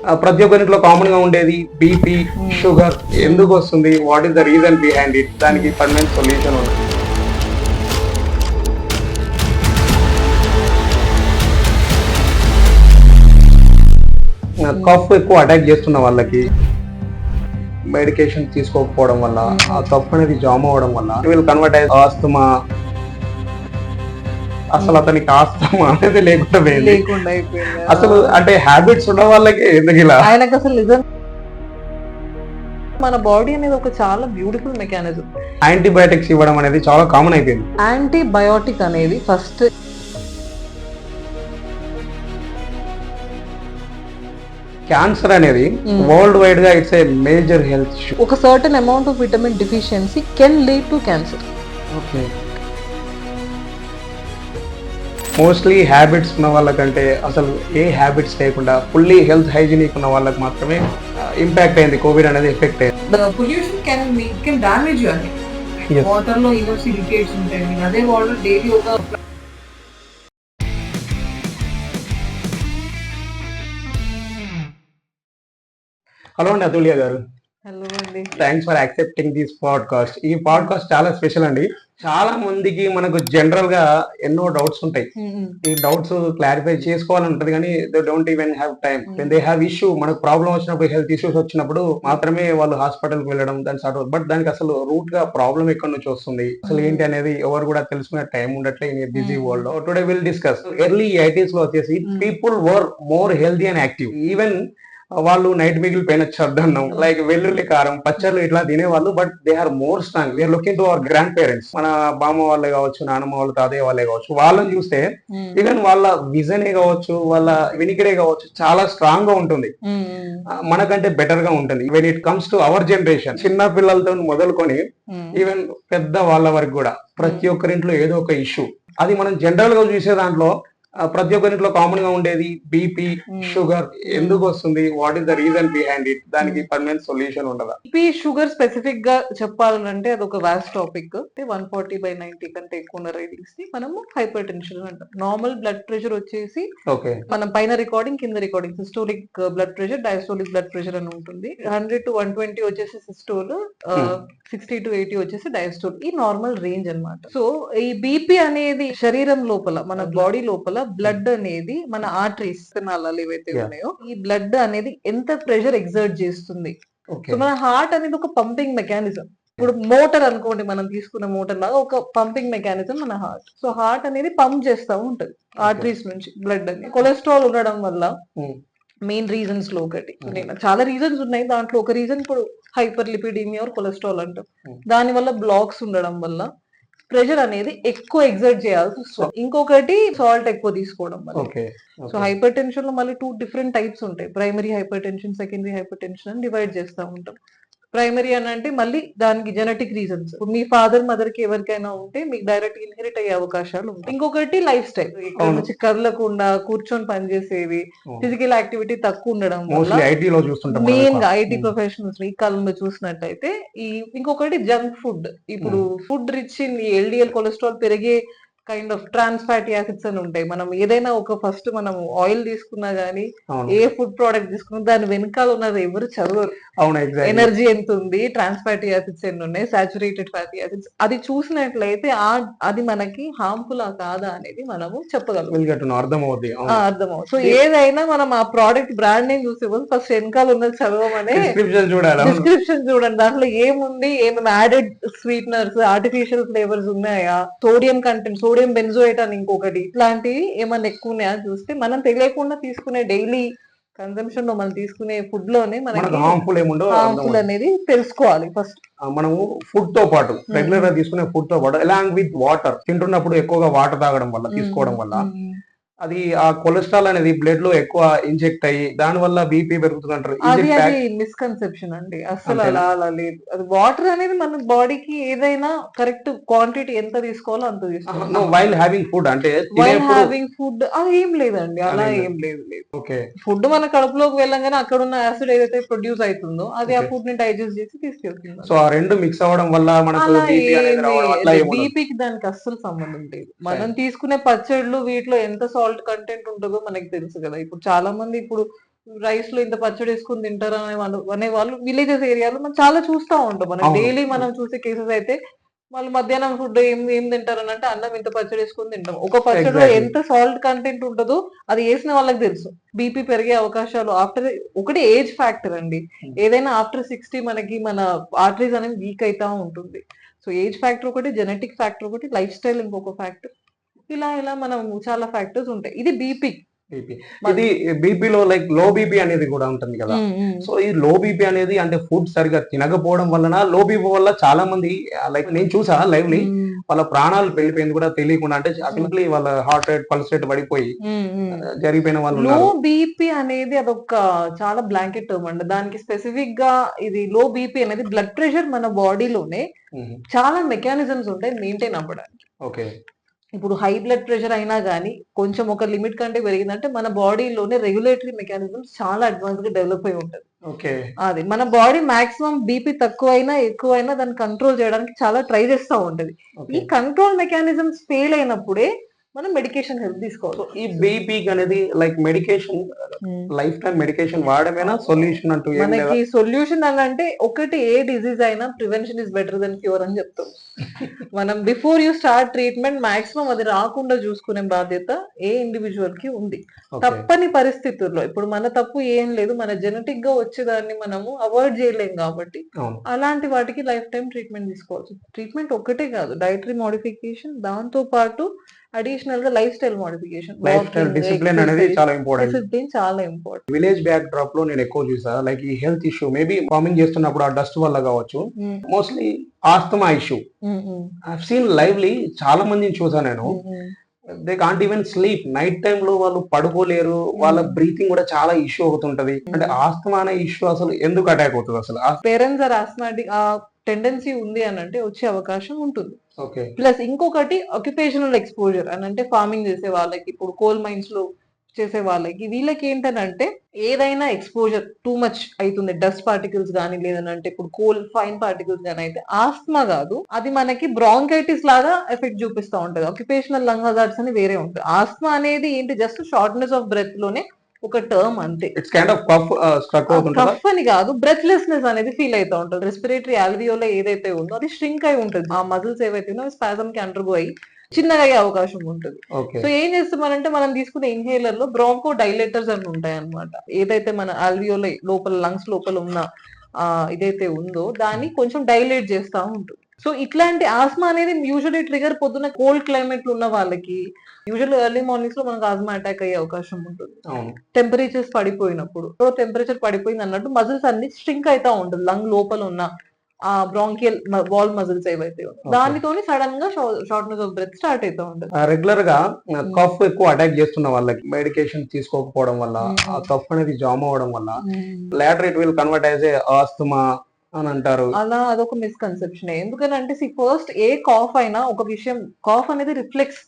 ప్రతి ఒక్కరిలో కామన్ గా ఉండేది బీపీ, షుగర్ ఎందుకు వస్తుంది, what is the reason behind it, దానికి పర్మనెంట్ సొల్యూషన్ ఉంది. కఫ్ ఎక్కువ అటాక్ చేస్తున్న వాళ్ళకి మెడికేషన్ తీసుకోకపోవడం వల్ల ఆ కఫ్ అనేది జామ్ అవ్వడం వల్ల విల్ కన్వర్ట్ అయ్యి ఆస్తమా, అసలు అతనికి ఆస్తమా అనేది లేకుండా పోయింది. అసలు అంటే హ్యాబిట్స్ ఉన్న వాళ్ళకి ఎందుకు ఇలా? ఆయనకు అసలు నిజం మన బాడీ అనేది ఒక చాలా బ్యూటిఫుల్ మెకానిజం. యాంటీబయాటిక్స్ ఇవ్వడం అనేది చాలా కామన్ అయిపోయింది. యాంటీబయోటిక్ అనేది ఫస్ట్ క్యాన్సర్ అనేది వరల్డ్ వైడ్ గా it's a major health issue. ఒక certain amount of vitamin deficiency can lead to cancer. Okay, mostly habits ఉన్న వాళ్ళకంటే అసలు ఏ హ్యాబిట్స్ లేకుండా ఫుల్లీ హెల్త్ హైజీనిక్ ఉన్న వాళ్ళకి మాత్రమే ఇంపాక్ట్ అయింది కోవిడ్ అనేది, ఎఫెక్ట్ అయింది. The pollution can damage you అండి. Yes. వాటర్ లో ఏవో సిలికేట్స్ ఉంటాయి, మీరు అదే వాటర్ డైలీ ఒక హలో అండి అతుల్య గారు, హలో అండి. Thanks for accepting this podcast. ఈ పాడ్కాస్ట్ చాలా స్పెషల్ అండి. చాలా మందికి మనకు జనరల్ గా ఎన్నో డౌట్స్ ఉంటాయి. ఈ డౌట్స్ క్లారిఫై చేసుకోవాలని ఉంటది కానీ they don't even have time. When they have issue, మనకు ప్రాబ్లం వచ్చినప్పుడు, హెల్త్ ఇష్యూస్ వచ్చినప్పుడు మాత్రమే వాళ్ళు హాస్పిటల్ కి వెళ్ళడం, దాని స్టార్ట్ అవుతుంది. బట్ దానికి అసలు రూట్ గా ప్రాబ్లం ఎక్కడి నుంచి వస్తుంది, అసలు ఏంటి అనేది ఎవరు కూడా తెలుసుకునే టైం ఉండట్లే in busy world. Today will discuss early 80s లో వచ్చేసి people were more healthy and active. Even వాళ్ళు నైట్ మిగిలిపోయిన చద్దన్నం, లైక్ వెల్లుల్లి కారం, పచ్చళ్ళు ఇట్లా తినేవాళ్ళు. But they are more strong. We are looking to our grandparents, మన బామ్మ వాళ్ళే కావచ్చు, నానమ్మ వాళ్ళు, తాతయ్య వాళ్ళే కావచ్చు. వాళ్ళని చూస్తే ఈవెన్ వాళ్ళ విజనే కావచ్చు, వాళ్ళ వినికిడే కావచ్చు, చాలా స్ట్రాంగ్ గా ఉంటుంది, మనకంటే బెటర్ గా ఉంటుంది. When it comes to our generation, చిన్న పిల్లలతో మొదలుకొని ఈవెన్ పెద్ద వాళ్ళ వరకు కూడా ప్రతి ఒక్కరింట్లో ఏదో ఒక ఇష్యూ. అది మనం జనరల్ గా చూసే దాంట్లో ప్రతి ఒక్కరింట్లో కామన్ గా ఉండేది బీపీ, షుగర్ ఎందుకు వస్తుంది, what is the reason behind it, దానికి పర్మనెంట్ సొల్యూషన్ ఉండదా? బీపీ షుగర్ స్పెసిఫిక్ గా చెప్పాలంటే అది ఒక వాస్ట్ టాపిక్. 140/90 కంటే ఎక్కువ ఉన్న రీడింగ్స్ ని మనము హైపర్ టెన్షన్ అంటాం. నార్మల్ బ్లడ్ ప్రెషర్ వచ్చేసి ఓకే, మనం పైన రికార్డింగ్, కింద recording systolic blood pressure, diastolic blood pressure అని ఉంటుంది. 100 to 120 వచ్చేసి సిస్టోల్, 60 to 80 వచ్చేసి డయాస్టోల్. ఈ నార్మల్ రేంజ్ అన్నమాట. సో ఈ బీపీ అనేది శరీరం లోపల, మన బాడీ లోపల బ్లడ్ అనేది, మన ఆర్టరీస్ నాళాలు ఏవైతే ఉన్నాయో, ఈ బ్లడ్ అనేది ఎంత ప్రెషర్ ఎగ్జర్ట్ చేస్తుంది. సో మన హార్ట్ అనేది ఒక పంపింగ్ మెకానిజం. ఇప్పుడు మోటార్ అనుకోండి, మనం తీసుకున్న మోటార్ లాగా ఒక పంపింగ్ మెకానిజం మన హార్ట్. సో హార్ట్ అనేది పంప్ చేస్తూ ఉంటది ఆర్టరీస్ నుంచి బ్లడ్ అని. కొలెస్ట్రాల్ ఉండడం వల్ల మెయిన్ రీజన్స్ లో ఒకటి, చాలా రీజన్స్ ఉన్నాయి, దాంట్లో ఒక రీజన్ ఇప్పుడు హైపర్ లిపిడీమియా ఆర్ కొలెస్ట్రాల్ అంటాం. దాని వల్ల బ్లాక్స్ ఉండడం వల్ల ప్రెషర్ అనేది ఎక్కువ ఎగ్జర్ట్ చేయాల్సి వస్తుంది. ఇంకొకటి సాల్ట్ ఎక్కువ తీసుకోవడం వల్ల. సో హైపర్ టెన్షన్ లో మళ్ళీ 2 డిఫరెంట్ టైప్స్ ఉంటాయి. Primary hyper tension, secondary hyper tension అని డివైడ్ చేస్తూ ఉంటాం. ప్రైమరీ అని అంటే మళ్ళీ దానికి జెనెటిక్ రీజన్స్, మీ ఫాదర్ మదర్ కి ఎవరికైనా ఉంటే మీకు డైరెక్ట్ ఇన్హెరిట్ అయ్యే అవకాశాలు ఉంటాయి. ఇంకొకటి లైఫ్ స్టైల్, ఇక్కడ నుంచి కదలకుండా కూర్చొని పనిచేసేవి, ఫిజికల్ యాక్టివిటీ తక్కువ ఉండడం వల్ల, మెయిన్ గా ఐటీ ప్రొఫెషనల్స్ ఈ కాలంలో చూసినట్టయితే. ఇంకొకటి జంక్ ఫుడ్. ఇప్పుడు food rich in LDL cholesterol పెరిగే kind of trans fatty acids అని ఉంటాయి. మనం ఏదైనా ఒక ఫస్ట్ మనం ఆయిల్ తీసుకున్నా గానీ, ఏ ఫుడ్ ప్రోడక్ట్ తీసుకున్నా దాని వెనకాల ఉన్నది ఎవరు చదవరు. ఎనర్జీ ఎంత ఉంది, ట్రాన్స్ ఫ్యాటీ యాసిడ్స్ ఎన్ని ఉన్నాయి, సాచురేటెడ్ ఫ్యాటీ యాసిడ్స్, అది చూసినట్లయితే అది మనకి హార్మ్ఫుల్ కాదా అనేది మనము చెప్పగలం, అర్థమవుతుంది. సో ఏదైనా మనం ఆ ప్రోడక్ట్ బ్రాండ్ నేమ్ చూసే ఫస్ట్ వెనకాల ఉన్నది చదవమని డిస్క్రిప్షన్ చూడండి. దాంట్లో ఏముంది, ఏమేమి యాడెడ్ స్వీట్నర్స్, ఆర్టిఫిషియల్ ఫ్లేవర్స్ ఉన్నాయా, సోడియం కంటెంట్, సోడియం బెంజోయేట్ అని ఇంకొకటి, ఇట్లాంటివి ఏమన్నా ఎక్కువ ఉన్నాయా చూస్తే మనం తెలియకుండా తీసుకునే డైలీ కన్సంప్షన్ లో మనం తీసుకునే ఫుడ్ లోనే మనకి హార్మ్ఫుల్ అనేది తెలుసుకోవాలి ఫస్ట్. మనము ఫుడ్ తో పాటు, రెగ్యులర్ గా తీసుకునే ఫుడ్ తో పాటు అలాంగ్ విత్ వాటర్, తింటున్నప్పుడు ఎక్కువగా వాటర్ తాగడం వల్ల, తీసుకోవడం వల్ల అది ఆ కొలెస్ట్రాల్ అనేది బ్లడ్ లో ఎక్కువ ఇంజెక్ట్ అయ్యి దాని వల్ల బీపీ పెరుగుతుంది అంటారు. అది మిస్కన్సెప్షన్ అండి. అసలు అలా లేదు. అది వాటర్ అనేది మన బాడీకి ఏదైనా కరెక్ట్ క్వాంటిటీ ఎంత తీసుకోవాలో అంత తీసుకోవాలి. వైల్ హ్యావింగ్ ఫుడ్ అంటే ఫుడ్ అది ఏం లేదండి, అలా ఏం లేదు. ఫుడ్ మన కడుపులోకి వెళ్ళంగానే అక్కడ ఉన్న యాసిడ్ ఏదైతే ప్రొడ్యూస్ అవుతుందో అది ఆ ఫుడ్ ని డైజెస్ట్ చేసి తీసుకెళ్తుంది. సో ఆ రెండు మిక్స్ అవ్వడం వల్ల బీపీకి దానికి అస్సలు సంబంధం లేదు. మనం తీసుకునే పచ్చళ్ళు వీటిలో ఎంత సాల్ట్ కంటెంట్ ఉంటుందో మనకి తెలుసు కదా. ఇప్పుడు చాలా మంది ఇప్పుడు రైస్ లో ఇంత పచ్చడి వేసుకుని తింటారు అనేవాళ్ళు విలేజెస్ ఏరియాలో మనం చాలా చూస్తా ఉంటాం. మనం అవును. డైలీ మనం చూసే కేసెస్ అయితే వాళ్ళు మధ్యాహ్నం ఫుడ్ ఏం తింటారని అంటే అన్నం ఇంత పచ్చడి వేసుకొని తింటాం. ఒక పచ్చడిలో ఎగ్జాక్ట్లీ. ఎంత సాల్ట్ కంటెంట్ ఉంటుందో అది వేసిన వాళ్ళకి తెలుసు. బీపీ పెరిగే అవకాశాలు ఆఫ్టర్ ఒకటి ఏజ్ ఫ్యాక్టర్ అండి. ఏదైనా ఆఫ్టర్ 60 మనకి మన ఆర్టరీస్ అనేవి వీక్ అయితా ఉంటుంది. సో ఏజ్ ఫ్యాక్టర్ ఒకటి, జెనెటిక్ ఫ్యాక్టర్ ఒకటి, లైఫ్ స్టైల్ ఇంకొక ఫ్యాక్టర్. ఇలా మనం చాలా ఫ్యాక్టర్స్ ఉంటాయి. ఇది బీపీ. బీపీ. ఇది బీపీలో లైక్ లో బీపీ అనేది కూడా ఉంటుంది కదా. సో ఈ లో బీపీ అనేది అంటే ఫుడ్ సరిగా తినకపోవడం వలన లో బీపీ వల్ల చాలా మంది లైక్ నేను చూసా లైవ్లీ వాళ్ళ ప్రాణాలు వెళ్ళిపోయింది కూడా తెలియకుండా, అంటే సింప్లీ వాళ్ళ హార్ట్ రేట్ పల్స్ రేట్ పడిపోయి జరిగిపోయిన వాళ్ళు లో ఉన్నారు. బీపీ అనేది అదొక చాలా బ్లాంకెట్ టర్మ్ అండి. దానికి స్పెసిఫిక్ గా ఇది లో బీపీ అనేది బ్లడ్ ప్రెషర్ మన బాడీలోనే చాలా మెకానిజమ్స్ ఉంటాయి మెయింటైన్ అవ్వడానికి. ఓకే. ఇప్పుడు హై బ్లడ్ ప్రెషర్ అయినా గానీ కొంచెం ఒక లిమిట్ కంటే పెరిగిందంటే మన బాడీలోనే రెగ్యులేటరీ మెకానిజమ్స్ చాలా అడ్వాన్స్ గా డెవలప్ అయి ఉంటుంది. ఓకే. అది మన బాడీ మాక్సిమం బీపీ తక్కువైనా ఎక్కువైనా దాన్ని కంట్రోల్ చేయడానికి చాలా ట్రై చేస్తా ఉంటది. ఈ కంట్రోల్ మెకానిజమ్స్ ఫెయిల్ అయినప్పుడే మనం మెడికేషన్ హెల్ప్ తీసుకోవాలి. ఈ బీపీకి అనేది like medication life time medication వాడమేనా సొల్యూషన్ అంటూ ఏం లేదా? మనకి సొల్యూషన్ అని అంటే ఒకటి ఏ డిజీజ్ అయినా prevention is better than cure అని చెప్తాం. మనం before you start treatment maximum అది రాకుండా చూసుకునే బాధ్యత ఏ ఇండివిజువల్ కి ఉంది. తప్పని పరిస్థితుల్లో ఇప్పుడు మన తప్పు ఏం లేదు, మన జెనెటిక్ గా వచ్చేదాన్ని మనము అవాయిడ్ చేయలేం కాబట్టి అలాంటి వాటికి లైఫ్ టైం ట్రీట్మెంట్ తీసుకోవచ్చు. ట్రీట్మెంట్ ఒక్కటే కాదు, డైటరీ మోడిఫికేషన్, దాంతో పాటు అడిషనల్ గా life style modification, life style discipline అనేది చాలా ఇంపార్టెంట్. డిసిప్లిన్ చాలా ఇంపార్టెంట్. విలేజ్ బ్యాక్ డ్రాప్ లో నేను ఎక్కువ చూసా లైక్ ఈ హెల్త్ ఇష్యూ మేబీ ఫార్మింగ్ చేస్తున్నప్పుడు ఆ డస్ట్ వల్ల కావచ్చు, mostly asthma issue. I seen lively చాలా మందిని చూసా నేను. They can't even sleep. Night time లో వాళ్ళు పడుకోలేరు, వాళ్ళ బ్రీతింగ్ కూడా చాలా ఇష్యూ అవుతుంటది. అంటే ఆస్తమా అనే ఇష్యూ అసలు ఎందుకు అటాక్ అవుతుంది అసలు? పేరెంట్స్ ఆర్ ఆస్మాటిక్ ఆ టెండెన్సీ ఉంది అని అంటే వచ్చే అవకాశం ఉంటుంది. ఓకే. ప్లస్ ఇంకొకటి ఆక్యుపేషనల్ ఎక్స్పోజర్ అని అంటే ఫార్మింగ్ చేసే వాళ్ళకి, ఇప్పుడు కోల్ మైన్స్ లో చేసే వాళ్ళకి, వీళ్ళకి ఏంటనంటే ఏదైనా ఎక్స్పోజర్ టూ మచ్ అవుతుంది, డస్ట్ పార్టికల్స్ కానీ లేదనంటే ఇప్పుడు కోల్ ఫైన్ పార్టికల్స్ కానీ అయితే ఆస్మా కాదు, అది మనకి బ్రాంకైటిస్ లాగా ఎఫెక్ట్ చూపిస్తూ ఉంటది. ఆక్యుపేషనల్ లంగ్ హజార్డ్స్ అని వేరే ఉంటుంది. ఆస్మా అనేది ఏంటి, జస్ట్ షార్ట్నెస్ ఆఫ్ బ్రెత్ లోనే ఒక టర్మ్ అంతే. It's kind of cough struck అవుతుంటదా? కఫ్ అని కాదు, బ్రెత్లెస్నెస్ అనేది ఫీల్ అవుతా ఉంటుంది. రెస్పిరేటరీ ఆల్వియోలో ఏదైతే ఉందో అది ష్రింక్ అయి ఉంటుంది. ఆ మజిల్స్ ఏవైతే ఉన్నాయో స్పాజమ్ కి అండర్గో అయ్యి చిన్నగా అయ్యే అవకాశం ఉంటుంది. సో ఏం చేస్తామనంటే మనం తీసుకునే ఇన్హేలర్ లో బ్రాంకో డైలేటర్స్ అని ఉంటాయి అన్నమాట. ఏదైతే మన ఆల్వియోలో లోపల లంగ్స్ లోపల ఉన్న ఇదైతే ఉందో దాన్ని కొంచెం డైలేట్ చేస్తా ఉంటుంది. సో ఇట్లాంటి ఆస్మా అనేది యూజువల్లీ ట్రిగర్ పొద్దున కోల్డ్ క్లైమేట్ లో ఉన్న వాళ్ళకి, యూజువల్లీ ఎర్లీ మార్నింగ్స్ లో మనకు ఆస్మా అటాక్ అయ్యే అవకాశం ఉంటుంది. టెంపరేచర్స్ పడిపోయినప్పుడు, టెంపరేచర్ పడిపోయింది అన్నట్టు మజిల్స్ అన్ని స్ట్రింక్ అవుతా ఉంటుంది. లంగ్ లోపల ఉన్న ఆ బ్రాంకియల్ వాల్ మజిల్స్ ఏవైతే దానితోని సడన్ గా షార్ట్నెస్ ఆఫ్ బ్రెత్ స్టార్ట్ అవుతా ఉంటుంది. రెగ్యులర్ గా కఫ్ ఎక్కువ అటాక్ చేస్తున్న వాళ్ళకి మెడికేషన్ తీసుకోకపోవడం వల్ల ఆ కఫ్ అనేది జామ్ అవ్వడం వల్ల later it will convert as a asthma అని అంటారు. అలా అదొక మిస్కన్సెప్షన్. ఎందుకంటే ఫస్ట్ ఏ కాఫ్ అయినా ఒక విషయం, కాఫ్ అనేది రిఫ్లెక్స్.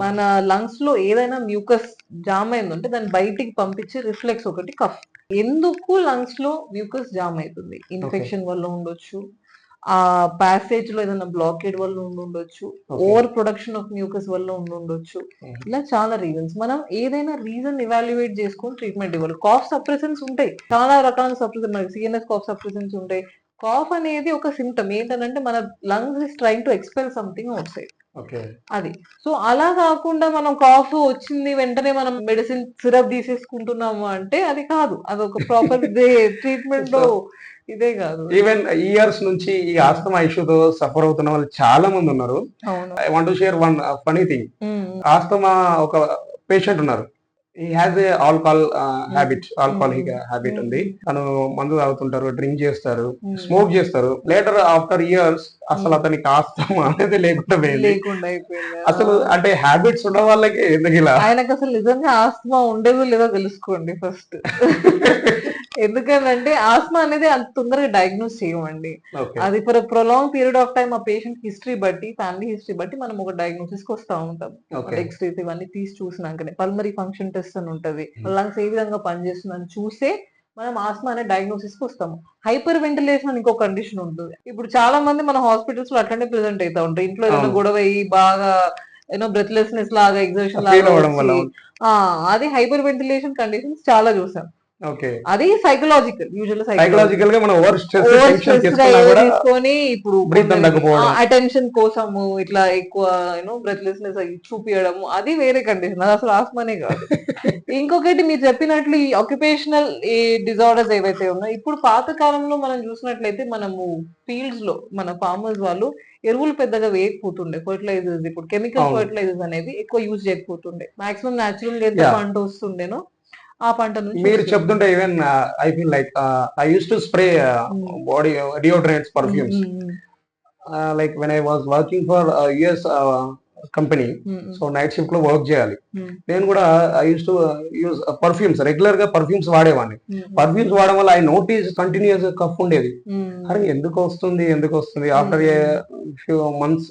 మన లంగ్స్ లో ఏదైనా మ్యూకస్ జామ్ అయిందంటే దాన్ని బయటికి పంపించే రిఫ్లెక్స్ ఒకటి కఫ్. ఎందుకు లంగ్స్ లో మ్యూకస్ జామ్ అవుతుంది? ఇన్ఫెక్షన్ వల్ల ఉండొచ్చు, ఆ ప్యాసేజ్ లో ఏదైనా బ్లాకేడ్ వల్ల ఉండొచ్చు, ఓవర్ ప్రొడక్షన్ ఆఫ్ మ్యూకస్ వల్ల ఉండొచ్చు. ఇలా చాలా రీజన్స్. మనం ఏదైనా రీజన్ ఇవాల్యుయేట్ చేసుకొని ట్రీట్మెంట్ ఇవ్వాలి. కాఫ్ సప్రెసెన్స్ ఉంటాయి, చాలా రకాల సప్రెసెన్స్, మనకి సిఎన్ఎస్ కాఫ్ సప్రెసెన్స్ ఉంటాయి. కాఫ్ అనేది ఒక సిమ్టమ్ ఏంటంటే మన lungs is trying to expel something out side. అది. సో అలా కాకుండా మనం కాఫ్ వచ్చింది వెంటనే మనం మెడిసిన్ సిరప్ తీసేసుకుంటున్నాము అంటే అది కాదు. అదొక ప్రాపర్ ట్రీట్మెంట్ లో ఇదే కాదు. ఈవెన్ ఇయర్స్ నుంచి ఈ ఆస్తమా ఇష్యూతో సఫర్ అవుతున్న వాళ్ళు చాలా మంది ఉన్నారు. I want to share one funny thing. Asthma ఒక పేషెంట్ ఉన్నారు. He has a alcohol habit ఉంది. తను మందు తాగుతుంటారు, డ్రింక్ చేస్తారు, స్మోక్ చేస్తారు. లేటర్ ఆఫ్టర్ ఇయర్స్ అసలు అతనికి ఆస్తమా అనేది లేకుండా అయిపోయింది. అసలు అంటే హ్యాబిట్స్ ఉన్న వాళ్ళకి ఎందుకు ఇలా? ఆయనకు అసలు నిజంగా ఆస్తమా ఉండేదో లేదో తెలుసుకోండి ఫస్ట్. ఎందుకంటే ఆస్మా అనేది అంత తొందరగా డయాగ్నోస్ చేయమండి. అది for prolong period of time ఆ పేషెంట్ హిస్టరీ బట్టి, ఫ్యామిలీ హిస్టరీ బట్టి మనం ఒక డయాగ్నోసిస్ కి వస్తా ఉంటాం. ఎక్స్రేస్ ఇవన్నీ తీసి చూసినాకనే పల్మరీ ఫంక్షన్ టెస్ట్ అని ఉంటది, లంగ్స్ ఏ విధంగా పనిచేస్తుందని చూసే మనం ఆస్మా అనే డయాగ్నోసిస్ కి వస్తాము. హైపర్ వెంటిలేషన్ అని ఇంకో కండిషన్ ఉంటుంది. ఇప్పుడు చాలా మంది మన హాస్పిటల్స్ లో అట్లనే ప్రెసెంట్ అవుతా ఉంటారు. ఇంట్లో ఏదైనా గొడవ అయ్యి బాగా బ్రెత్లెస్నెస్ లాగా, ఎగ్జర్షన్ లాగా, అది హైపర్ వెంటిలేషన్ కండిషన్స్ చాలా చూసాం. ఓకే. అది సైకలాజికల్, యూజువల్ సైకలాజికల్ గా మనం ఓవర్ స్ట్రెస్ టెన్షన్ తీసుకున్నా కూడా తీసుకొని ఇప్పుడు బ్రీత్ అందకపోవడం. అటెన్షన్ కోసము ఇట్లా ఎక్కువ బ్రెత్లెస్నెస్ చూపించడము, అది వేరే కండిషన్, అది అసలు ఆస్మానే కాదు. ఇంకొకటి మీరు చెప్పినట్లు ఈ ఆక్యుపేషనల్ ఈ డిజార్డర్స్ ఏవైతే ఉన్నాయో, ఇప్పుడు పాత కాలంలో మనం చూసినట్లయితే మనము ఫీల్డ్స్ లో మన ఫార్మర్స్ వాళ్ళు ఎరువులు పెద్దగా వేయకపోతుండే, ఫర్టిలైజర్స్ ఇప్పుడు కెమికల్ అవును. ఫర్టిలైజర్స్ అనేది ఎక్కువ యూజ్ చేయకపోతుండే, మాక్సిమం న్యాచురల్ గా ఎంత Yeah. పంట వస్తుండేనో ఆ పంట నుంచి మీరు వస్తుంది. చెప్తుంటే even I feel like I use to spray body deodorants, perfumes. Like when I was working for US company, so night shift లో వర్క్ చేయాలి. నేను కూడా I use to use perfumes, regular గా పర్ఫ్యూమ్స్ వాడేవాడిని. పర్ఫ్యూమ్స్ వాడడం వల్ల I notice continuous cough ఉండేది. అరే ఎందుకు వస్తుంది after a few months,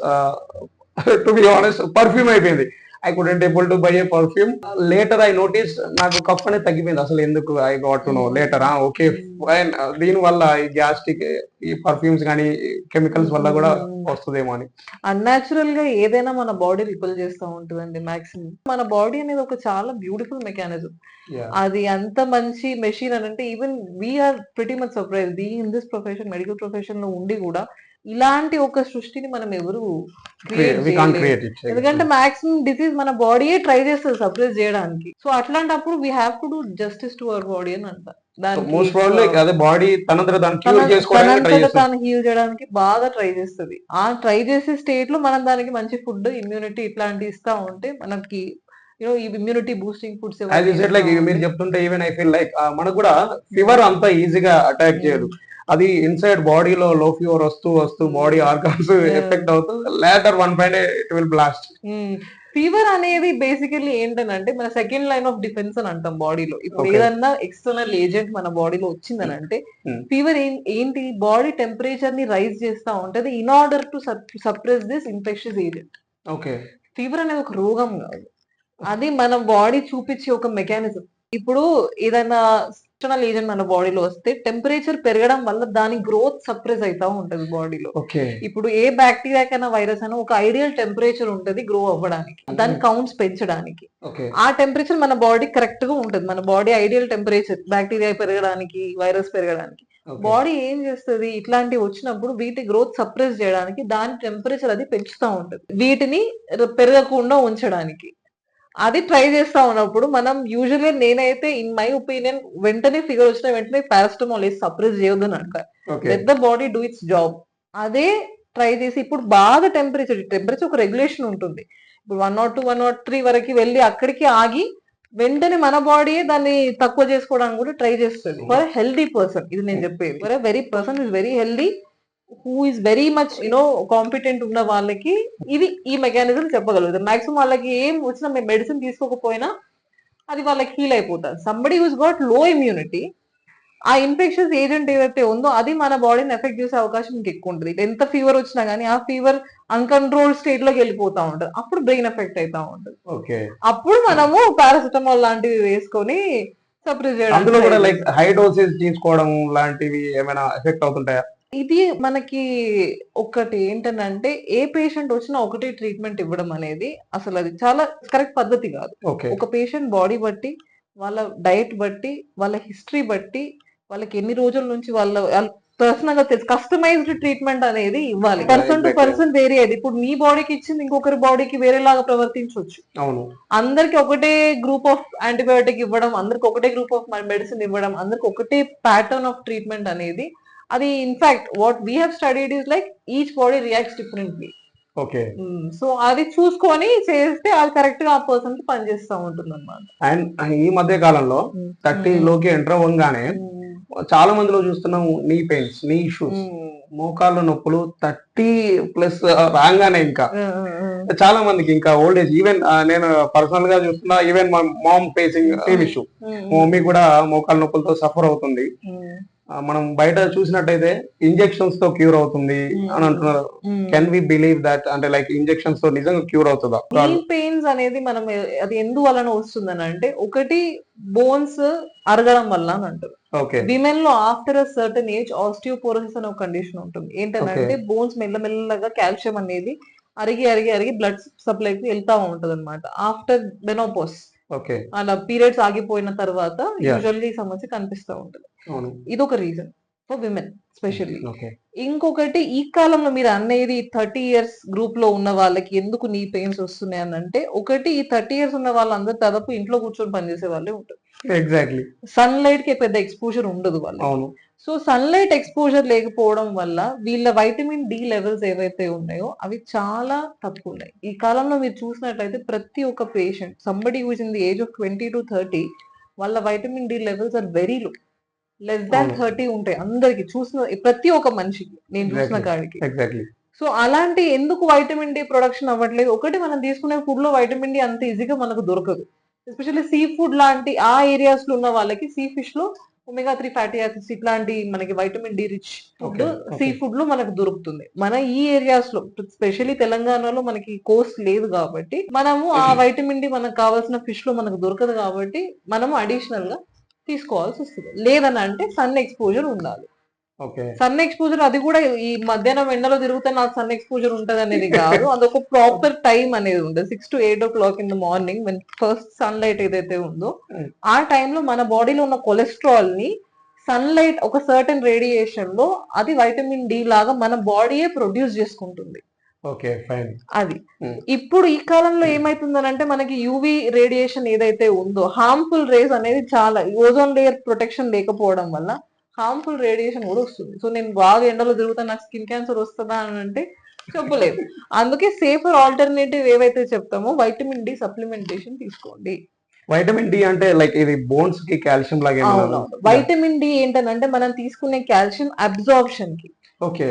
to be honest perfume అయిపోయింది. I couldn't able to buy a perfume. Later I notice నాకు కఫ్ అనేది తగ్గిపోయింది. అసలు ఎందుకు I got to know later. Okay fine, దీని వల్ల ఈ గ్యాస్ట్రిక్, ఈ పర్ఫ్యూమ్స్ కానీ కెమికల్స్ వల్ల కూడా వస్తుందేమో అని. అన్యాచురల్ గా ఏదైనా మన బాడీ రిపల్ చేస్తూ ఉంటుందండి. మాక్సిమం మన బాడీ అనేది ఒక చాలా బ్యూటిఫుల్ మెకానిజం. Yeah. అది అంత మంచి మెషిన్ అని అంటే even we're pretty much surprise being in this profession, medical profession లో ఉండి కూడా ఇలాంటి ఒక సృష్టిని మనం ఎవరు క్రియేట్ We can't చేయలేము. create it. ఎందుకంటే మాక్సిమం డిసీజ్ మన బాడీయే ట్రై చేస్తుంది సప్రెస్ చేయడానికి. సో అట్లాంటప్పుడు we have to do justice to our body అని అంట. మోస్ట్ ప్రాబ్లీ అదే బాడీ తనంతట దాన్ని క్యూర్ చేసుకోవడానికి ట్రై చేస్తుంది. తాను హీల్ చేయడానికి బాగా ట్రై చేస్తుంది. ఆ ట్రై చేసే స్టేట్ లో మనం దానికి మంచి ఫుడ్, ఇమ్యూనిటీ ఇట్లాంటి ఇస్తా ఉంటే మనకి ఈ immunity boosting foods as you said, like మీరు చెప్తుంటే ఈవెన్ ఐ ఫీల్ లైక్ మనకు కూడా ఫీవర్ అంత ఈజీగా అటాక్ చేయదు. అది ఇన్సైడ్ బాడీలో లో ఫీవర్ వస్తూ బాడీ ఆర్గాన్స్ ఎఫెక్ట్ అవుతూ later one point it will blast. Fever అనేది బేసికల్లీ ఏంటనంటే మన సెకండ్ లైన్ ఆఫ్ డిఫెన్స్ అని అంటాం బాడీలో. ఇప్పుడు Okay. ఏదన్నా ఎక్స్టర్నల్ ఏజెంట్ మన బాడీలో వచ్చిందని అంటే ఫీవర్ ఏంటి, బాడీ టెంపరేచర్ ని రైజ్ చేస్తా ఉంటది in order to suppress this infectious agent. Okay. Fever అనేది ఒక రోగం కాదు, అది మన బాడీ చూపించే ఒక మెకానిజం. ఇప్పుడు ఏదైనా ఎక్స్టర్నల్ ఏజెంట్ మన బాడీలో వస్తే టెంపరేచర్ పెరగడం వల్ల దాని గ్రోత్ సప్రెస్ అవుతా ఉంటది బాడీలో. ఓకే. ఇప్పుడు ఏ బ్యాక్టీరియా కన్నా వైరస్ అయినా ఒక ఐడియల్ టెంపరేచర్ ఉంటది గ్రో అవ్వడానికి, దాని కౌంట్స్ పెంచడానికి. ఓకే. ఆ టెంపరేచర్ మన బాడీ కరెక్ట్ గా ఉంటది, మన బాడీ ఐడియల్ టెంపరేచర్ బ్యాక్టీరియా పెరగడానికి, వైరస్ పెరగడానికి. బాడీ ఏం చేస్తుంది, ఇట్లాంటివి వచ్చినప్పుడు వీటి గ్రోత్ సప్రెస్ చేయడానికి దాని టెంపరేచర్ అది పెంచుతా ఉంటది, వీటిని పెరగకుండా ఉంచడానికి అది ట్రై చేస్తా ఉన్నప్పుడు మనం యూజువల్గా, నేనైతే ఇన్ మై ఒపీనియన్, వెంటనే ఫిగర్ వచ్చిన వెంటనే పారాస్టమాల్ వేసి సప్రెస్ చేయొద్దు అని అంట. Let the body do it's job. అదే ట్రై చేసి ఇప్పుడు బాగా టెంపరేచర్ ఒక రెగ్యులేషన్ ఉంటుంది. ఇప్పుడు 102, 103 వరకు వెళ్ళి అక్కడికి ఆగి వెంటనే మన బాడీ దాన్ని తక్కువ చేసుకోవడానికి కూడా ట్రై చేస్తుంది. ఫర్ హెల్దీ పర్సన్ ఇది నేను చెప్పేది. For very person is very healthy, who is very much competent ఉన్న వాళ్ళకి ఇది ఈ మెకానిజం చెప్పగలుగుతారు. మాక్సిమం వాళ్ళకి ఏం వచ్చినా మేము మెడిసిన్ తీసుకోకపోయినా అది వాళ్ళకి హీల్ అయిపోతారు. సంబడి హూస్ గాట్ లో ఇమ్యూనిటీ, ఆ ఇన్ఫెక్షన్స్ ఏజెంట్ ఏదైతే ఉందో అది మన బాడీని ఎఫెక్ట్ చేసే అవకాశం ఇంకా ఎక్కువ ఉంటుంది. ఎంత ఫీవర్ వచ్చినా గానీ ఆ ఫీవర్ అన్కంట్రోల్ స్టేట్ లోకి వెళ్ళిపోతా ఉంటది, అప్పుడు బ్రెయిన్ ఎఫెక్ట్ అవుతా ఉంటది. అప్పుడు మనము పారాసిటమాల్ లాంటివి వేసుకొని సప్రెస్ అందులో కూడా లైక్ చేయడానికి. హై డోసేజ్ తీసుకోవడం లాంటివి ఏమైనా ఎఫెక్ట్ అవుతుంటాయా? ఇది మనకి ఒకటి ఏంటంటే ఏ పేషెంట్ వచ్చినా ఒకటే ట్రీట్మెంట్ ఇవ్వడం అనేది అసలు అది చాలా కరెక్ట్ పద్ధతి కాదు. ఓకే. ఒక పేషెంట్ బాడీ బట్టి, వాళ్ళ డైట్ బట్టి, వాళ్ళ హిస్టరీ బట్టి, వాళ్ళకి ఎన్ని రోజుల నుంచి వాళ్ళ పర్సనల్ గా కస్టమైజ్డ్ ట్రీట్మెంట్ అనేది ఇవ్వాలి. పర్సన్ టు పర్సన్ వేరే. అది ఇప్పుడు మీ బాడీకి ఇచ్చింది ఇంకొకరి బాడీకి వేరేలాగా ప్రవర్తించవచ్చు. అవును. అందరికి ఒకటే గ్రూప్ ఆఫ్ యాంటీబయోటిక్ ఇవ్వడం, అందరికి ఒకటే గ్రూప్ ఆఫ్ మెడిసిన్ ఇవ్వడం, అందరికి ఒకటే ప్యాటర్న్ ఆఫ్ ట్రీట్మెంట్ అనేది, అది in fact what we have studied is like each body reacts differently. Okay. So అది చూసుకొని చేస్తే అది కరెక్ట్ గా ఆ పర్సన్ కి పనిచేస్తూ ఉంటుంది అన్నమాట. అండ్ ఈ మధ్య కాలంలో 30 లోకి ఎంటర్ అవ్వగానే చాలా మందిలో చూస్తున్నాం నీ పెయిన్స్, నీ ఇష్యూస్, మోకాళ్ళ నొప్పులు 30+ రాగానే ఇంకా చాలా మందికి ఇంకా ఓల్డ్ ఏజ్. ఈవెన్ నేను పర్సనల్ గా చూస్తున్నా, ఈవెన్ మా మామ్ ఫేసింగ్ సేమ్ ఇష్యూ. మా మమ్మీ కూడా మోకాళ్ళ నొప్పులతో సఫర్ అవుతుంది. మనం బయట చూసినట్టయితే ఇంజెక్షన్స్ తో క్యూర్ అవుతుంది అని అంటున్నారు. Can we believe that? అంటే లైక్ ఇంజెక్షన్స్ తో నిజంగా క్యూర్ అవుతుందా? నీ పెయిన్స్ అనేది మనం అది ఎందువలన వస్తుందని అంటే, ఒకటి బోన్స్ అరగడం వల్ల అని అంటారు. విమెన్ లో after a certain age osteoporosis అనే ఒక కండిషన్ ఉంటుంది. ఏంటంటే బోన్స్ మెల్లమెల్లగా కాల్షియం అనేది అరిగి అరిగి అరిగి బ్లడ్ సప్లైకి వెళ్తా ఉంటది అనమాట ఆఫ్టర్ మెనోపాస్. ఓకే. అలా పీరియడ్స్ ఆగిపోయిన తర్వాత యాహ్! యూజువల్లీ ఈ సమస్య కనిపిస్తా ఉంటది. అవును. ఇదొక reason for women specially. Okay. ఇంకొకటి ఈ కాలంలో మీరు అనేది 30 ఇయర్స్ గ్రూప్ లో ఉన్న వాళ్ళకి ఎందుకు నీ పెయిన్స్ వస్తున్నాయి అని అంటే, ఒకటి ఈ 30 ఇయర్స్ ఉన్న వాళ్ళందరూ దాదాపు ఇంట్లో కూర్చొని పనిచేసే వాళ్ళే ఉంటారు. ఎగ్జాక్ట్‌లీ. సన్ లైట్ కి పెద్ద ఎక్స్పోజర్ ఉండదు వాళ్ళకి. అవును. సో సన్ లైట్ ఎక్స్పోజర్ లేకపోవడం వల్ల వీళ్ళ వైటమిన్ డి లెవెల్స్ ఏవైతే ఉన్నాయో అవి చాలా తక్కువ ఉన్నాయి. ఈ కాలంలో మీరు చూసినట్లయితే ప్రతి ఒక్క patient somebody who is in the age of 20-30 వాళ్ళ vitamin D levels are very low. Less than అవును. 30 ఉంటాయి అందరికి చూసిన ప్రతి ఒక్క మనిషికి నేను చూసిన ఎగ్జాక్ట్‌లీ. కాడికి. ఎగ్జాక్ట్‌లీ. సో అలాంటి ఎందుకు వైటమిన్ డి ప్రొడక్షన్ అవ్వట్లేదు? ఒకటి మనం తీసుకునే ఫుడ్ లో వైటమిన్ డి అంత ఈజీగా మనకు దొరకదు. ఎస్పెషల్లీ సీ ఫుడ్ లాంటి ఆ ఏరియాస్ లో ఉన్న వాళ్ళకి సీ ఫిష్ లో ఒమేగా 3 ఫ్యాటీ యాసిడ్స్ ఇట్లాంటి మనకి vitamin D rich food okay. See okay. Food లో మనకు దొరుకుతుంది. మన ఈ ఏరియాస్ లో స్పెషల్లీ తెలంగాణలో మనకి కోస్ట్ లేదు కాబట్టి మనము ఆ వైటమిన్ డి మనకు కావాల్సిన ఫిష్ లో మనకు దొరకదు కాబట్టి మనము అడిషనల్ గా తీసుకోవాల్సి వస్తుంది. లేదని అంటే సన్ ఎక్స్పోజర్ ఉండాలి. ఓకే. సన్ ఎక్స్పోజర్ అది కూడా ఈ మధ్యాహ్నం ఎండలో తిరిగితే నాకు సన్ ఎక్స్పోజర్ ఉంటది అనేది కాదు. అదొక ప్రాపర్ టైం అనేది ఉండదు. 6 to 8 o'clock in the morning when first sunlight ఏదైతే ఉందో హ్మ్. ఆ టైంలో మన బాడీలో ఉన్న కొలెస్ట్రాల్ ని సన్ లైట్ ఒక సర్టెన్ రేడియేషన్ లో అది వైటమిన్ డి లాగా మన బాడీయే ప్రొడ్యూస్ చేసుకుంటుంది. ఓకే. ఫైన్. అది. హ్మ్. ఇప్పుడు ఈ కాలంలో ఏమైతుందనంటే మనకి యూవీ రేడియేషన్ ఏదైతే ఉందో హార్మ్ఫుల్ రేస్ అనేది చాలా ఓజోన్ లేయర్ ప్రొటెక్షన్ లేకపోవడం వల్ల హార్మ్ఫుల్ రేడియేషన్ కూడా వస్తుంది. సో నేను బాగా ఎండలో తిరుగుతా నాకు స్కిన్ క్యాన్సర్ వస్తదా అని అంటే చెప్పలేము. అందుకే సేఫర్ ఆల్టర్నేటివ్ ఏవైతే చెప్తామో వైటమిన్ డి సప్లిమెంటేషన్ తీసుకోండి. వైటమిన్ డి అంటే లైక్ ఇది బోన్స్ కి కాల్షియం లాగా ఏమన్నా? అవునవును. యాహ్! వైటమిన్ డి ఏంటనంటే మనం తీసుకునే కాల్షియం అబ్జార్ప్షన్ కి. Okay.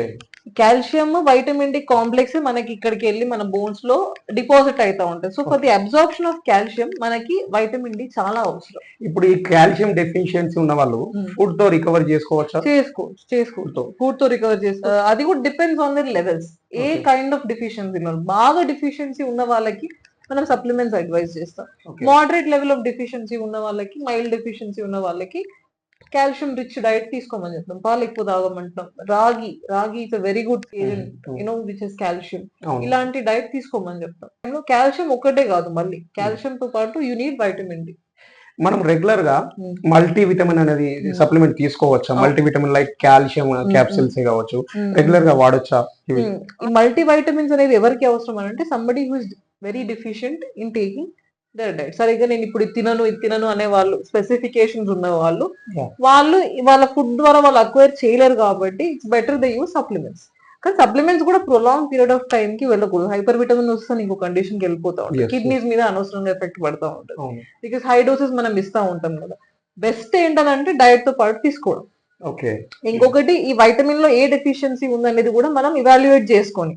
Calcium, vitamin D complex మనకి ఇక్కడికి వెళ్ళి మన బోన్స్ లో డిపాజిట్ అయితా ఉంటాయి. So for okay. The absorption of calcium మనకి వైటమిన్ డి చాలా అవసరం. ఇప్పుడు ఈ కాల్షియం డెఫిషియన్సీ ఉన్న వాళ్ళు ఉమ్. ఫుడ్ తో రికవర్ చేసుకోవచ్చా? చేసుకోవచ్చు. ఫుడ్ తో రికవర్ చేసుకోవచ్చు. అది కూడా depends on the levels. A okay. Kind of deficiency బాగా డెఫిషియన్సీ ఉన్న వాళ్ళకి మనం సప్లిమెంట్స్ అడ్వైజ్ చేస్తాం. Okay. Moderate level of deficiency ఉన్న వాళ్ళకి, మైల్డ్ డెఫిషియన్సీ ఉన్న వాళ్ళకి కాల్షియం రిచ్ డైట్ తీసుకోమని చెప్తాం. పాలు ఎక్కువ తాగమంటాం. రాగి is a very good agent which is calcium. అవును. ఇలాంటి డైట్ తీసుకోమని చెప్తాం. కాల్షియం ఒక్కటే కాదు, మళ్ళీ కాల్షియం తో పాటు యూ నీడ్ వైటమిన్ డి. మనం రెగ్యులర్ గా మల్టీ విటమిన్ అనేది సప్లిమెంట్ తీసుకోవచ్చా? Multi vitamin like calcium capsules కావచ్చు, రెగ్యులర్ గా వాడొచ్చా ఇవి? ఈ మల్టీ వైటమిన్స్ అనేది ఎవరికి అవసరం అని అంటే somebody who is very deficient in taking their diet. సరిగ్గా నేను ఇప్పుడు ఇది తినను అనే వాళ్ళు, స్పెసిఫికేషన్స్ ఉన్న వాళ్ళు, Yeah. వాళ్ళు వాళ్ళ ఫుడ్ ద్వారా వాళ్ళు అక్వైర్ చేయలేరు కాబట్టి it's better they use supplements. కానీ సప్లిమెంట్స్ కూడా ప్రొలాంగ్ పీరియడ్ ఆఫ్ టైం కి వెళ్ళకూడదు. హైపర్ విటమిన్ వస్తే ఇంకో కండిషన్ కి వెళ్ళిపోతా ఉంటుంది. Yes, కిడ్నీస్ మీద అనవసరంగా ఎఫెక్ట్ పడతా ఉంటుంది. అవును. బికాస్ హై డోసెస్ మనం ఇస్తా ఉంటాం కదా. బెస్ట్ ఏంటంటే డైట్ తో పాటు తీసుకోవడం. ఓకే. ఇంకొకటి ఈ వైటమిన్ లో ఏ డెఫిషియన్సీ ఉందనేది కూడా మనం ఇవాల్యుయేట్ చేసుకొని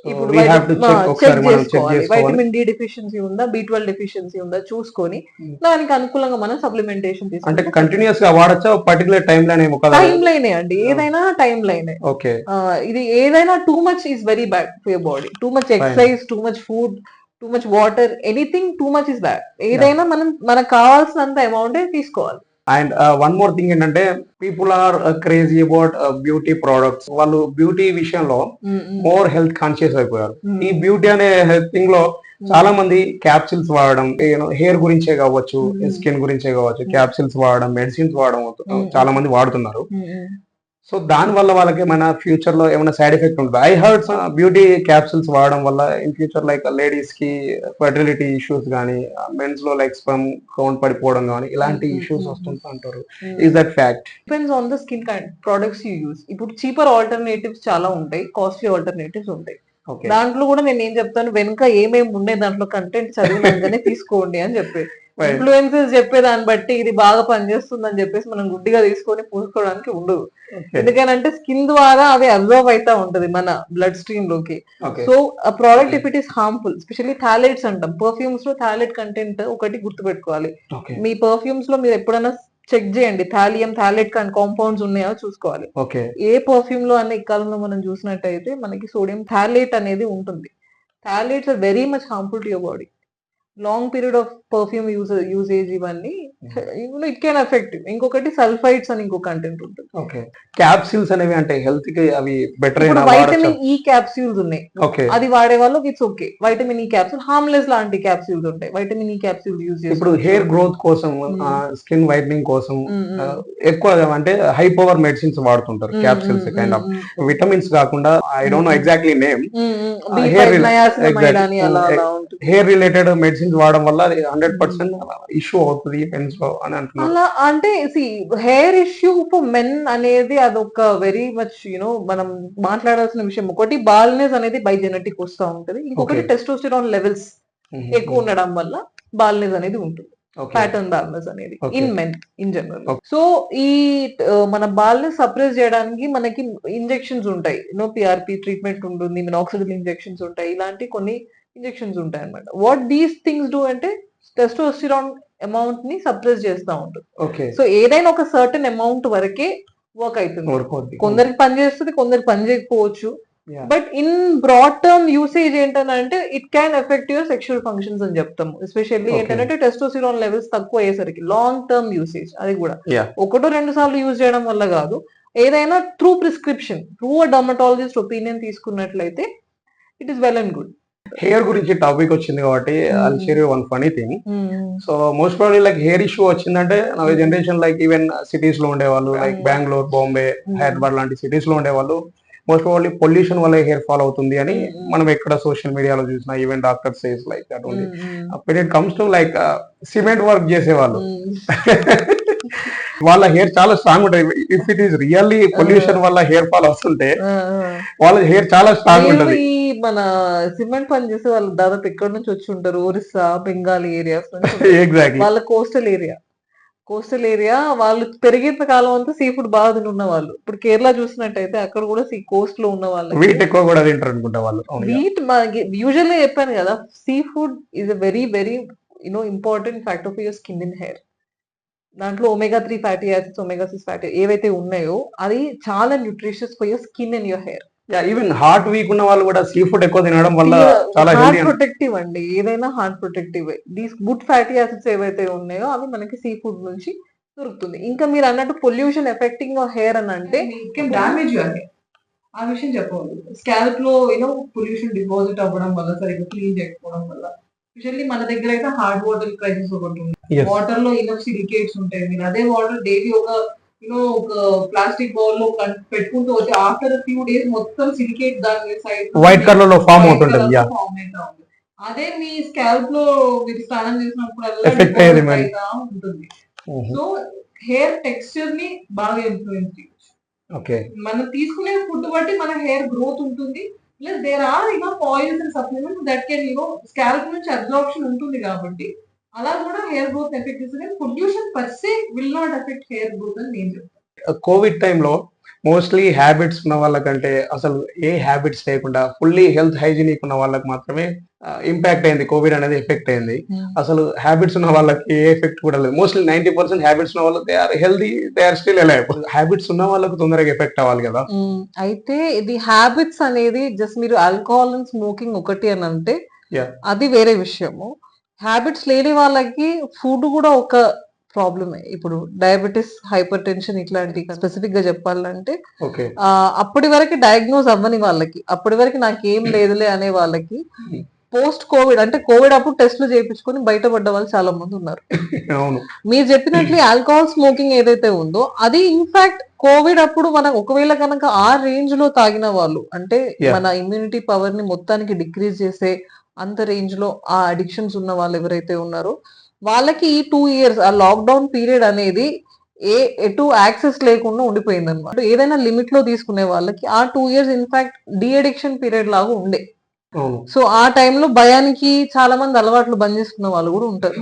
ఇప్పుడు we have to check check ఒకసారి మనం చెక్ చేసుకోవాలి. చేసుకోవాలి. వైటమిన్ డి డెఫిషియన్సీ ఉందా, B12 డెఫిషియన్సీ ఉందా చూసుకొని దానికి అనుకూలంగా మనం సప్లిమెంటేషన్ అంటే తీసుకుంటే కంటిన్యూస్ గా వాడచ్చా? పర్టికులర్ టైం లైన్ ఏమో కదా? టైం లైనే అండి. ఏదైనా టైం లైనే. ఓకే. ఇది ఏదైనా too much is very bad for your body. Too much exercise, too much food, too much water, anything too much is bad. ఏదైనా మనకు కావాల్సినంత అమౌంట్ తీసుకోవాలి. అండ్ వన్ మోర్ థింగ్ ఏంటంటే people are crazy about beauty products. వాళ్ళు beauty విషయంలో more health conscious అయిపోయారు. ఈ beauty అనే థింగ్ లో చాలా మంది క్యాప్సిల్స్ వాడడం, హెయిర్ గురించే కావచ్చు, స్కిన్ గురించే కావచ్చు, క్యాప్సిల్స్ వాడడం, మెడిసిన్స్ వాడడం చాలా మంది వాడుతున్నారు. సో దాని వల్ల వాళ్ళకి ఏమైనా ఫ్యూచర్ లో ఏమైనా సైడ్ ఎఫెక్ట్ ఉంటుంది? ఐ హర్డ్ బ్యూటీ క్యాప్సిల్స్ వాడడం వల్ల ఇన్ ఫ్యూచర్ లైక్ లేడీస్ కి ఫర్టిలిటీ ఇష్యూస్ కానీ, మెన్స్ లో లైక్ స్పర్మ్ కౌంట్ పడిపోవడం కానీ ఇలాంటి ఇష్యూస్ వస్తుంటా అంటారు. Is that fact? Depends on the skin kind products you use. ఇప్పుడు చీపర్ ఆల్టర్నేటివ్స్ చాలా ఉంటాయి, కాస్ట్లీ ఆల్టర్నేటివ్స్ ఉంటాయి. ఓకే. దాంట్లో కూడా నేను ఏం చెప్తాను, వెనుక ఏమేమి ఉన్నాయి దాంట్లో కంటెంట్ చదివినాకనే తీసుకోండి అని చెప్పి. ఇన్ఫ్లుయెన్సర్స్ చెప్పే దాన్ని బట్టి ఇది బాగా పనిచేస్తుంది అని చెప్పేసి మనం గుడ్డిగా తీసుకొని పూసుకోవడానికి ఉండదు. ఎందుకనంటే స్కిన్ ద్వారా అది అబ్జర్వ్ అవుతా ఉంటది మన బ్లడ్ స్ట్రీమ్ లోకి. సో ఆ product if it is harmful, specially phthalates అంటాం, పర్ఫ్యూమ్స్ లో థాలైట్ కంటెంట్ ఒకటి గుర్తుపెట్టుకోవాలి. మీ పర్ఫ్యూమ్స్ లో మీరు ఎప్పుడైనా చెక్ చేయండి, థాలైట్ కాంపౌండ్స్ ఉన్నాయో చూసుకోవాలి. ఏ పర్ఫ్యూమ్ లో అనే ఈ కాలంలో మనం చూసినట్టయితే మనకి సోడియం థాలైట్ అనేది ఉంటుంది. Phthalates are very much harmful to your body. Long period of perfume usage ఇవన్నీ ఇట్ కెన్ ఎఫెక్ట్. ఇంకొకటి సల్ఫైడ్స్ అని ఇంకో కంటెంట్ ఉంటుంది. ఓకే. క్యాప్సిల్స్ అనేవి అంటే హెల్త్ కి అవి బెటర్ ఇప్పుడు అయినా వైటమిన్ ఈ క్యాప్సూల్స్ ఉన్నాయి, ఓకే. అది వాడే వాళ్ళకి it's okay. Vitamin E capsule harmless లాంటి క్యాప్సూల్స్ ఉంటాయి, వైటమిన్ ఈ క్యాప్సూల్ యూజ్ ఇప్పుడు హెయిర్ గ్రోత్ కోసం స్కిన్ వైట్నింగ్ కోసం ఎక్కువ అంటే హై పవర్ మెడిసిన్స్ వాడుతుంటారు క్యాప్సిల్స్ కైండ్ ఆఫ్ విటమిన్స్ కాకుండా I don't know exactly name hair related medicines వాడడం వల్ల 100% ఇష్యూ అవుతుంది మెన్స్ లో అని అంటున్నారు. అలా అంటే హెయిర్ ఇష్యూ ఫర్ మెన్ అనేది అదొక వెరీ మచ్ మనం మాట్లాడాల్సిన విషయం. ఒకటి బాల్నెస్ అనేది బై జెనెటిక్ వస్తూ ఉంటది, ఇంకొకటి టెస్టోస్టెరాన్ లెవెల్స్ ఎక్కువ ఉండడం వల్ల బాల్నెస్ అనేది ఉంటుంది, ప్యాటర్న్ బాల్నెస్ అనేది in men in general. So ఈ మన బాల్నెస్ సప్రెస్ చేయడానికి మనకి ఇంజెక్షన్స్ ఉంటాయి, పిఆర్పి ట్రీట్మెంట్ ఉంటుంది, మినాక్సిడిల్ ఇంజెక్షన్స్ ఉంటాయి, ఇలాంటి కొన్ని ఇంజెక్షన్స్ ఉంటాయి అన్నమాట. వాట్ దీస్ థింగ్స్ డూ అంటే టెస్టోస్టెరాన్ అమౌంట్ ని సప్రెస్ చేస్తూ ఉంటుంది. సో ఏదైనా ఒక సర్టన్ అమౌంట్ వరకే వర్క్ అవుతుంది, కొందరికి పని చేస్తుంది, కొందరికి పని చేయకపోవచ్చు. But in broad term usage ఏంటంటే it can effect your sexual functions అని చెప్తాము. ఎస్పెషల్లీ ఏంటంటే టెస్టోస్టెరాన్ లెవెల్స్ తక్కువ అయ్యేసరికి లాంగ్ టర్మ్ యూసేజ్, అది కూడా ఒకటో రెండు సార్లు యూజ్ చేయడం వల్ల కాదు, ఏదైనా through prescription through dermatologist opinion తీసుకున్నట్లయితే it is well and good. Hair గురించి టాపిక్ వచ్చింది కాబట్టి I'll share you one funny thing. So most probably like hair issue వచ్చిందంటే now generation like even cities లో ఉండేవాళ్ళు లైక్ బెంగళూరు, బాంబే, హైదరాబాద్ లాంటి సిటీస్ లో ఉండేవాళ్ళు మోస్ట్ ప్రాబ్లీ పొల్యూషన్ వల్ల హెయిర్ ఫాల్ అవుతుంది అని మనం ఎక్కడ సోషల్ మీడియాలో చూసినా even doctor says like that only. అప్పుడు it comes to like cement work చేసేవాళ్ళు వాళ్ళ హెయిర్ చాలా స్ట్రాంగ్ ఉంటుంది. If it is really pollution వల్ల హెయిర్ ఫాల్ వస్తుంటే వాళ్ళ హెయిర్ చాలా స్ట్రాంగ్ ఉంటుంది. మన సిమెంట్ పని చేసే వాళ్ళు దాదాపు ఎక్కడ నుంచి వచ్చి ఉంటారు, ఒరిస్సా, బెంగాల్ ఏరియాస్ ఎగ్జాక్ట్లీ వాళ్ళ కోస్టల్ ఏరియా వాళ్ళు పెరిగిన కాలం అంతా సీ ఫుడ్ బాగా తిన్న వాళ్ళు. ఇప్పుడు కేరళ చూసినట్టయితే అక్కడ కూడా కోస్ట్ లో ఉన్న వాళ్ళు వీట్ ఎక్కువ కూడా తింటారు అనుకుంటా వాళ్ళు. వీట్ యూజువల్లీ చెప్పాను కదా, sea food is a very very important factor for your skin and hair. దాంట్లో omega-3 fatty acids, omega-6 fatty ఏవైతే ఉన్నాయో అది చాలా nutritious for your skin and your hair. Even heart weak ఉన్న వాళ్ళు కూడా సీ ఫుడ్ ఎక్కువ తినడం వల్ల చాలా హార్ట్ ప్రొటెక్టివ్ అండి, ఏదైనా heart protective. These good fatty acids ఏవైతే ఉన్నాయో అవి మనకి సీ ఫుడ్ నుంచి దొరుకుతుంది. ఇంకా మీరు అన్నట్టు పొల్యూషన్ ఎఫెక్టింగ్ హెయిర్ అని అంటే డామేజ్ ఆ విషయం చెప్పవాలి. స్కాల్ప్ లో పొల్యూషన్ డిపాజిట్ అవ్వడం వల్ల, సరిగ్గా క్లీన్ చేయకపోవడం వల్ల, స్పెషల్లీ మన దగ్గర అయితే హార్డ్ వాటర్ క్రైసిస్ ఒకటి ఉంది. వాటర్ లో ఇనఫ్ సిలికేట్స్ ఉంటాయి. మీరు అదే వాటర్ డైలీ ఒక ప్లాస్టిక్ బౌల్ లో పెట్టుకుంటూ వచ్చి ఆఫ్టర్ ఫ్యూ డేస్ మొత్తం సిలికేట్ దాని సైడ్ వైట్ కలర్ లో ఫామ్ అవుతుంటుంది. అదే మీ స్కాల్ప్ లో మీరు స్నానం చేసినప్పుడు ఉంటుంది. సో హెయిర్ టెక్స్చర్ ని బాగా ఇన్ఫ్లుయెన్స్ చేయొచ్చు. మనం తీసుకునే ఫుడ్ బట్టి మన హెయిర్ గ్రోత్ ఉంటుంది. Plus there are oils and supplements that can scalp నుంచి అబ్జార్ప్షన్ ఉంటుంది కాబట్టి అలా కూడా హెయిర్ గ్రోత్ ఎఫెక్ట్ చేస్తుంది. Pollution per se will not affect hair growth అని నేను చెప్తాను. కోవిడ్ టైంలో మోస్ట్లీ హ్యాబిట్స్ ఉన్న వాళ్ళకంటే అసలు ఏ హ్యాబిట్స్ లేకుండా ఫుల్లీ హెల్త్ హైజీనిక్ ఉన్న వాళ్ళకి మాత్రమే ఇంపాక్ట్ అయింది, కోవిడ్ అనేది ఎఫెక్ట్ అయింది. అసలు హ్యాబిట్స్ ఉన్న వాళ్ళకి ఏ ఎఫెక్ట్ కూడా లేదు. మోస్ట్లీ 90% హ్యాబిట్స్ ఉన్న వాళ్ళు they are healthy, they are still alive. Habits ఉన్న వాళ్ళకి తొందరగా ఎఫెక్ట్ అవ్వాలి కదా. అయితే ఇది హ్యాబిట్స్ అనేది జస్ట్ మీరు ఆల్కహాల్ అండ్ స్మోకింగ్ ఒకటి అని అంటే అది వేరే విషయము. హ్యాబిట్స్ లేని వాళ్ళకి ఫుడ్ కూడా ఒక ప్రాబ్లమే. ఇప్పుడు డయాబెటిస్, హైపర్ టెన్షన్ ఇట్లాంటి స్పెసిఫిక్ గా చెప్పాలంటే అప్పటి వరకు డయాగ్నోజ్ అవ్వని వాళ్ళకి, అప్పటి వరకు నాకేం లేదులే అనే వాళ్ళకి పోస్ట్ కోవిడ్ అంటే కోవిడ్ అప్పుడు టెస్ట్లు చేయించుకొని బయటపడ్డ వాళ్ళు చాలా మంది ఉన్నారు. మీరు చెప్పినట్లు ఆల్కహాల్ స్మోకింగ్ ఏదైతే ఉందో అది ఇన్ఫాక్ట్ కోవిడ్ అప్పుడు మనం ఒకవేళ కనుక ఆ రేంజ్ లో తాగిన వాళ్ళు అంటే మన ఇమ్యూనిటీ పవర్ ని మొత్తానికి డిక్రీజ్ చేసే అంత రేంజ్ లో ఆ అడిక్షన్స్ ఉన్న వాళ్ళు ఎవరైతే ఉన్నారో వాళ్ళకి ఈ 2 years ఆ లాక్డౌన్ పీరియడ్ అనేది ఎటు యాక్సెస్ లేకుండా ఉండిపోయింది అనమాట. ఏదైనా లిమిట్ లో తీసుకునే వాళ్ళకి ఆ 2 years in fact de addiction period లాగా ఉండే. సో ఆ టైంలో భయానికి చాలా మంది అలవాట్లు బంద్ చేసుకున్న వాళ్ళు కూడా ఉంటారు.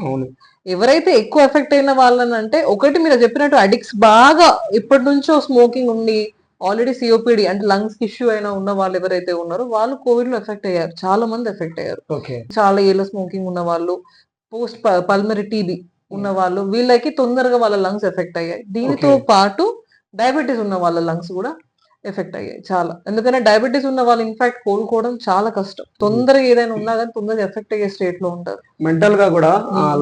ఎవరైతే ఎక్కువ ఎఫెక్ట్ అయిన వాళ్ళని అంటే ఒకటి మీరు చెప్పినట్టు అడిక్ట్స్ బాగా ఇప్పటి నుంచో స్మోకింగ్ ఉండి ఆల్రెడీ సిఓపిడి అంటే లంగ్స్ ఇష్యూ అయినా ఉన్న వాళ్ళు ఎవరైతే ఉన్నారో వాళ్ళు కోవిడ్ లో ఎఫెక్ట్ అయ్యారు, చాలా మంది ఎఫెక్ట్ అయ్యారు. చాలా ఏళ్ళ స్మోకింగ్ ఉన్న వాళ్ళు, పోస్ట్ పల్మరీ టీబీ ఉన్న వాళ్ళు, వీళ్ళకి తొందరగా వాళ్ళ లంగ్స్ ఎఫెక్ట్ అయ్యాయి. దీనితో పాటు డయాబెటీస్ ఉన్న వాళ్ళ లంగ్స్ కూడా ఎఫెక్ట్ అయ్యాయి చాలా. ఎందుకంటే డయాబెటీస్ ఉన్న వాళ్ళు ఇన్ఫాక్ట్ కోలుకోవడం చాలా కష్టం. తొందరగా ఏదైనా ఉన్నా కానీ తొందరగా ఎఫెక్ట్ అయ్యే స్టేట్ లో ఉంటారు. మెంటల్ గా కూడా